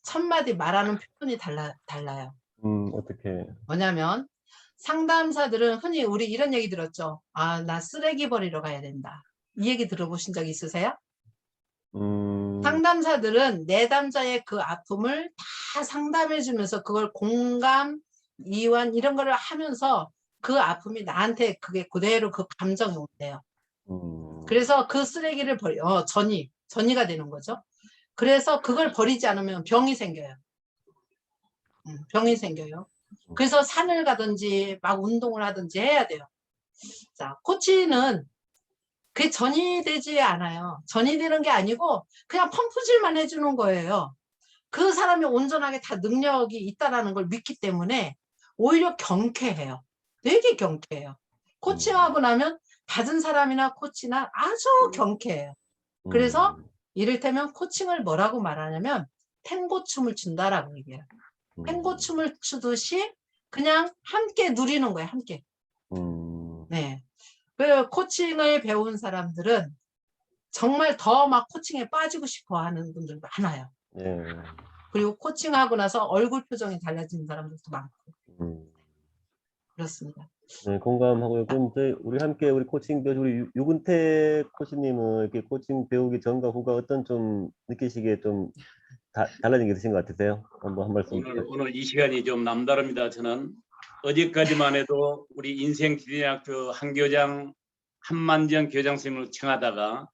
첫마디 말하는 표현이 달라요. 어떻게? 뭐냐면 상담사들은 흔히 우리 이런 얘기 들었죠. 나 쓰레기 버리러 가야 된다. 이 얘기 들어보신 적 있으세요? 상담사들은 내담자의 그 아픔을 다 상담해 주면서 그걸 공감, 이완 이런 거를 하면서 그 아픔이 나한테 그게 그대로 그 감정이 온대요. 그래서 그 쓰레기를 전이가 되는 거죠. 그래서 그걸 버리지 않으면 병이 생겨요. 병이 생겨요. 그래서 산을 가든지 막 운동을 하든지 해야 돼요. 자, 코치는 그게 전이 되지 않아요. 전이 되는 게 아니고 그냥 펌프질만 해주는 거예요. 그 사람이 온전하게 다 능력이 있다라는 걸 믿기 때문에 오히려 경쾌해요. 되게 경쾌해요. 코칭하고 나면 받은 사람이나 코치나 아주 경쾌해요. 그래서 이를테면 코칭을 뭐라고 말하냐면 탱고춤을 춘다라고 얘기해요. 탱고춤을 추듯이 그냥 함께 누리는 거예요. 함께. 네. 그 코칭을 배운 사람들은 정말 더 막 코칭에 빠지고 싶어 하는 분들 많아요. 그리고 코칭하고 나서 얼굴 표정이 달라지는 사람들도 많고. 그렇습니다. 네, 공감하고요. 그럼 우리 함께 우리 코칭 배우 우리 유근태 코치님은 이렇게 코칭 배우기 전과 후가 어떤 좀 느끼시기에 좀 달라진 게 있으신 것 같으세요? 한번 한 말씀. 오늘 이 시간이 좀 남다릅니다. 저는 어제까지만 해도 우리 인생지대학교 한교장 한만정 교장 선생님을 청하다가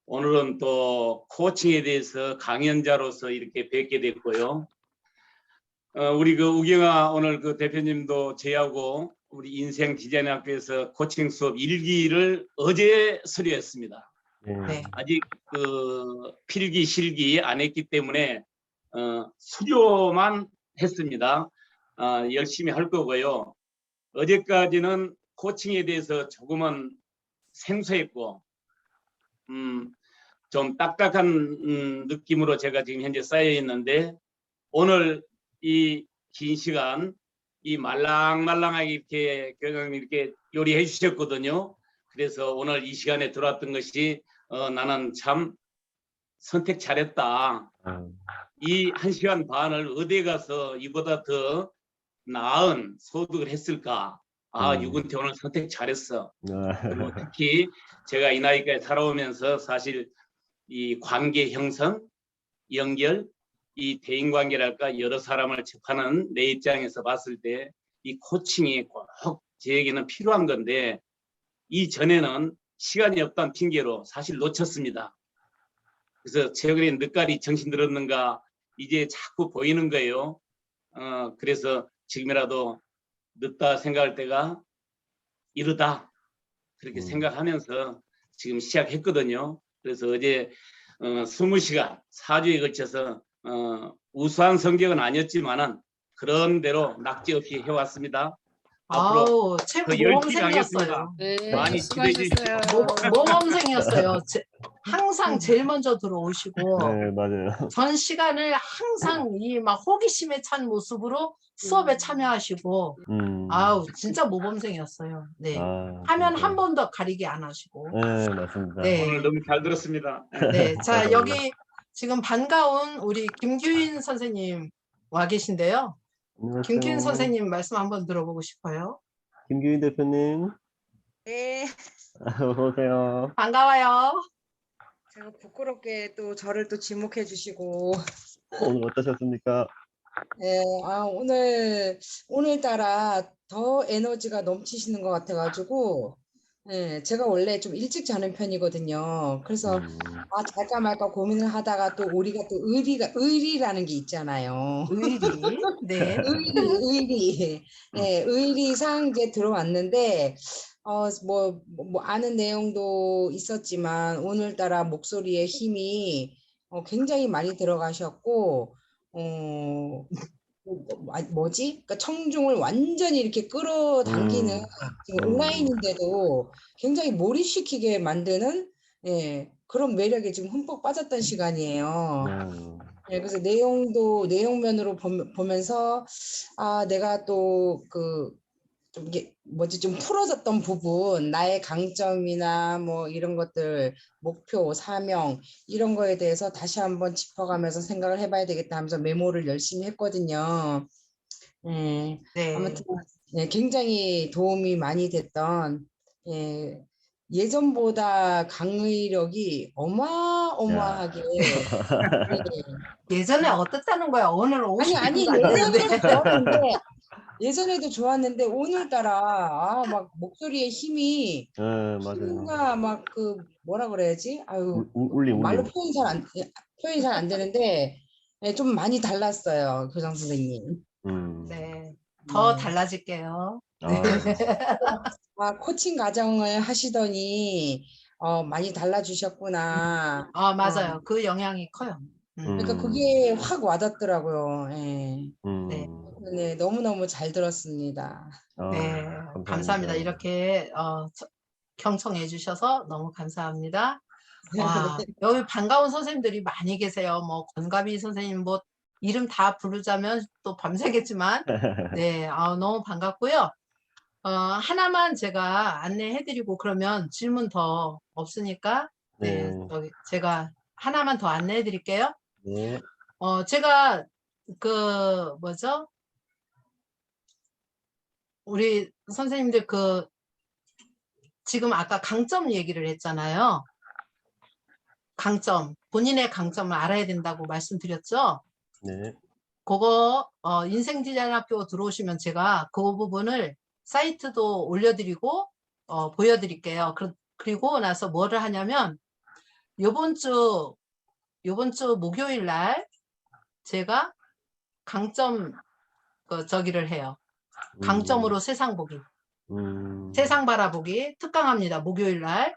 오늘은 또 코칭에 대해서 강연자로서 이렇게 뵙게 됐고요. 우리 그 우경아 오늘 그 대표님도 저하고 우리 인생지대학교에서 코칭 수업 1기를 어제 수료했습니다. 아직 그 필기 실기 안 했기 때문에 수료만 했습니다. 열심히 할 거고요. 어제까지는 코칭에 대해서 조금은 생소했고 좀 딱딱한 느낌으로 제가 지금 현재 쌓여 있는데 오늘 이 긴 시간 이 말랑말랑하게 이렇게 교장님이 이렇게 요리해 주셨거든요. 그래서 오늘 이 시간에 들어왔던 것이 나는 참 선택 잘했다. 이 1시간 반을 어디에 가서 이보다 더 나은 소득을 했을까? 유근태 오늘 선택 잘했어. 그리고 특히 제가 이 나이까지 살아오면서 사실 이 관계 형성, 연결, 이 대인관계랄까 여러 사람을 접하는 내 입장에서 봤을 때 이 코칭이 꼭 저에게는 필요한 건데 이전에는 시간이 없다는 핑계로 사실 놓쳤습니다. 그래서 최근에 늦가리 정신 들었는가 이제 자꾸 보이는 거예요. 그래서 지금이라도 늦다 생각할 때가 이르다 그렇게 생각하면서 지금 시작했거든요. 그래서 어제 20시간 4주에 걸쳐서 우수한 성적은 아니었지만은 그런 대로 낙지 없이 해왔습니다. 앞으로 아우, 최고 더 열심히 모범생이었어요. 하겠습니다. 네, 많이 기대해 수고하셨어요. 모범생이었어요. 항상 제일 먼저 들어오시고 네, 맞아요. 전 시간을 항상 이 막 호기심에 찬 모습으로 수업에 참여하시고 아우 진짜 모범생이었어요. 네. 하면 한 번도 가리기 안 하시고. 네, 맞습니다. 네. 오늘 너무 잘 들었습니다. 네. 자, 여기 지금 반가운 우리 김규인 선생님 와 계신데요. 안녕하세요. 김규인 선생님 말씀 한번 들어보고 싶어요. 김규인 대표님, 네, 어서 오세요. 반가워요. 제가 부끄럽게 또 저를 또 지목해 주시고, 오늘 어떠셨습니까? 네, 오늘따라 더 에너지가 넘치시는 것 같아가지고, 네, 제가 원래 좀 일찍 자는 편이거든요. 그래서 잘까 말까 고민을 하다가 또 우리가 또 의리라는 게 있잖아요. 의리. 네. 의리. 네, 의리상 이제 들어왔는데, 뭐 아는 내용도 있었지만 오늘따라 목소리에 힘이 굉장히 많이 들어가셨고, 그러니까 청중을 완전히 이렇게 끌어당기는 지금 온라인인데도 굉장히 몰입시키게 만드는 그런 매력에 지금 흠뻑 빠졌던 시간이에요. 그래서 내용면으로 보면서 내가 또 좀 이게 좀 풀어졌던 부분, 나의 강점이나 뭐 이런 것들, 목표, 사명 이런 거에 대해서 다시 한번 짚어가면서 생각을 해봐야 되겠다 하면서 메모를 열심히 했거든요. 네. 아무튼 굉장히 도움이 많이 됐던 예전보다 강의력이 어마어마하게 예전에 어땠다는 거야? 오늘 아니 예전에도 좋았는데 오늘따라 막 목소리의 힘이 맞아요. 막 뭐라 그래야지? 울림. 말로 표현이 잘 안 되는데 좀 많이 달랐어요, 교장 선생님. 네, 더 달라질게요. 네. 코칭 과정을 하시더니 많이 달라주셨구나. 맞아요. 그 영향이 커요. 그러니까 그게 확 와닿더라고요. 네, 너무너무 잘 들었습니다. 네, 감사합니다. 이렇게 경청해 주셔서 너무 감사합니다. 와, 여기 반가운 선생님들이 많이 계세요. 뭐 권가비 선생님 뭐 이름 다 부르자면 또 밤새겠지만 네, 너무 반갑고요. 하나만 제가 안내해드리고 그러면 질문 더 없으니까 네, 제가 하나만 더 안내해드릴게요. 네. 제가 우리 선생님들 지금 아까 강점 얘기를 했잖아요. 강점, 본인의 강점을 알아야 된다고 말씀드렸죠. 네. 그거 인생디자인학교 들어오시면 제가 그 부분을 사이트도 올려드리고 보여드릴게요. 그리고 나서 뭐를 하냐면 요번 주 목요일 날 제가 강점 저기를 해요. 강점으로 세상 보기, 세상 바라보기 특강합니다. 목요일 날.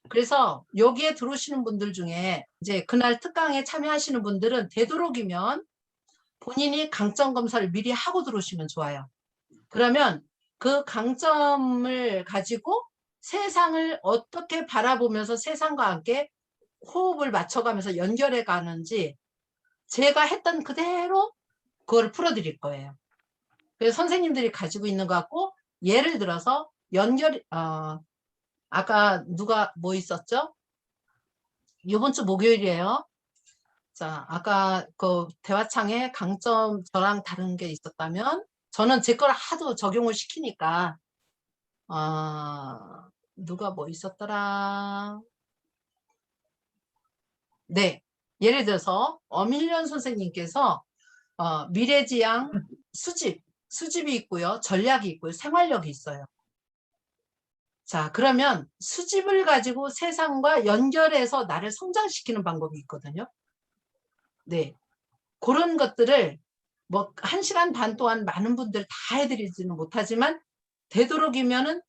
그래서 여기에 들어오시는 분들 중에 이제 그날 특강에 참여하시는 분들은 되도록이면 본인이 강점 검사를 미리 하고 들어오시면 좋아요. 그러면 그 강점을 가지고 세상을 어떻게 바라보면서 세상과 함께 호흡을 맞춰가면서 연결해 가는지 제가 했던 그대로 그걸 풀어드릴 거예요. 그래서 선생님들이 가지고 있는 것 같고, 예를 들어서 아까 누가 뭐 있었죠? 이번 주 목요일이에요. 자, 아까 그 대화창에 강점 저랑 다른 게 있었다면, 저는 제 걸 하도 적용을 시키니까, 누가 뭐 있었더라. 네. 예를 들어서 엄일련 선생님께서 미래지향 수집이 있고요. 전략이 있고요. 생활력이 있어요. 자, 그러면 수집을 가지고 세상과 연결해서 나를 성장시키는 방법이 있거든요. 네. 그런 것들을 뭐 1시간 반 동안 많은 분들 다 해드리지는 못하지만 되도록이면은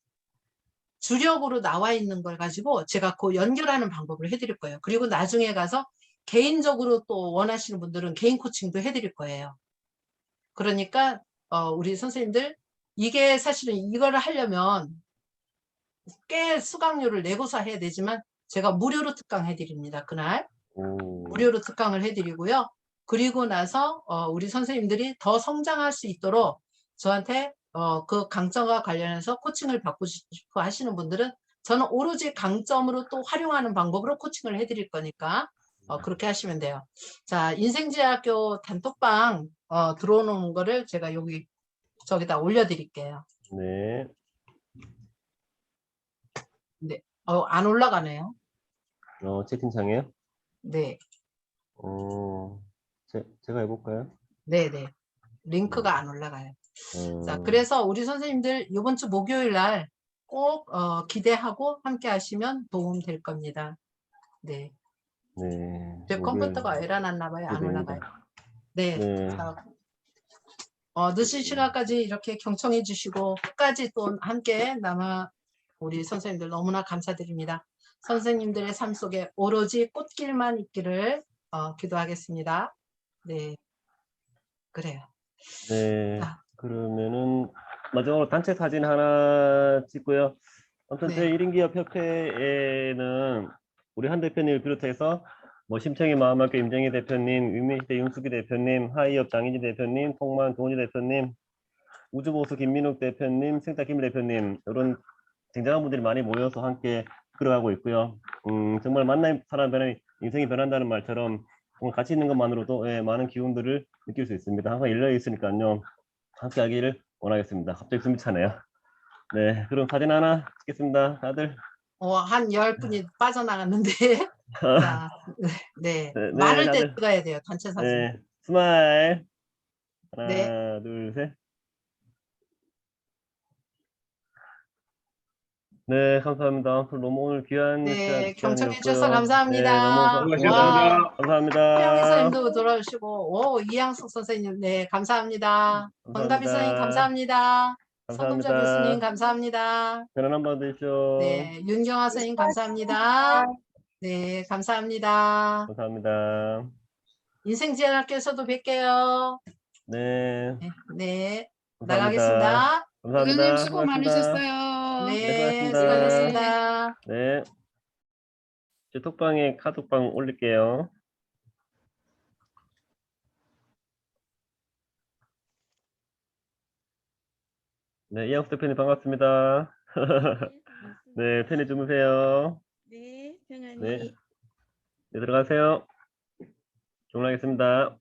주력으로 나와 있는 걸 가지고 제가 그 연결하는 방법을 해드릴 거예요. 그리고 나중에 가서 개인적으로 또 원하시는 분들은 개인 코칭도 해드릴 거예요. 그러니까 우리 선생님들 이게 사실은 이거를 하려면 꽤 수강료를 내고서 해야 되지만 제가 무료로 특강 해드립니다. 그날 무료로 특강을 해드리고요. 그리고 나서 우리 선생님들이 더 성장할 수 있도록 저한테 그 강점과 관련해서 코칭을 받고 싶어 하시는 분들은 저는 오로지 강점으로 또 활용하는 방법으로 코칭을 해드릴 거니까 그렇게 하시면 돼요. 자, 인생제약교 단톡방 들어오는 거를 제가 저기다 올려드릴게요. 네. 네, 안 올라가네요. 채팅창에요? 네, 제가 해볼까요? 네. 링크가 안 올라가요. 자, 그래서 우리 선생님들 이번 주 목요일 날 꼭 기대하고 함께 하시면 도움 될 겁니다. 네. 네. 제 컴퓨터가 에러 났나 봐요. 안 올라가요. 네. 네. 자, 늦은 시간까지 이렇게 경청해 주시고 끝까지 또 함께 남아 우리 선생님들 너무나 감사드립니다. 선생님들의 삶 속에 오로지 꽃길만 있기를 기도하겠습니다. 네. 그래요. 네. 자. 그러면은 마지막으로 단체 사진 하나 찍고요. 아무튼 네. 제1인기협회에는 우리 한 대표님을 비롯해서 뭐 심청희 마음학교 임정희 대표님, 위민시대 윤숙이 대표님, 하이업 장인지 대표님, 통만 도훈이 대표님, 우주보수 김민욱 대표님, 생타 김 대표님, 이런 굉장한 분들이 많이 모여서 함께 걸어가고 있고요. 정말 만난 사람들은 인생이 변한다는 말처럼 오늘 같이 있는 것만으로도 많은 기운들을 느낄 수 있습니다. 항상 열려 있으니까요. 함께 하기를 원하겠습니다. 갑자기 숨이 차네요. 네, 그럼 사진 하나 찍겠습니다. 다들. 한 10분이 빠져나갔는데. 자, 네. 많을 때 다들. 찍어야 돼요. 단체 사진. 네, 스마일. 하나, 네. 둘, 셋. 네, 감사합니다. 너무 오늘 귀한 네, 시간이었고요. 경청해 주셔서 네, 감사합니다. 너무 수고하셨습니다. 감사합니다. 태영이 선생님도 돌아오시고, 이양숙 선생님, 네, 감사합니다. 권가비 선생님, 감사합니다. 감사합니다. 성금자 교수님, 감사합니다. 전화 한번 드십시오. 네, 윤경아 선생님, 감사합니다. 네, 감사합니다. 감사합니다. 인생지향학교에서도 뵐게요. 네. 네, 감사합니다. 나가겠습니다. 감사합니다. 선생님 수고 수고하셨습니다. 많으셨어요. 네, 수고하셨습니다. 수고하셨습니다. 네. 제 톡방에 카톡방 올릴게요. 네, 이양수 대표님 반갑습니다. 네, 편히 주무세요. 네, 평안히. 네, 들어가세요. 주문하겠습니다.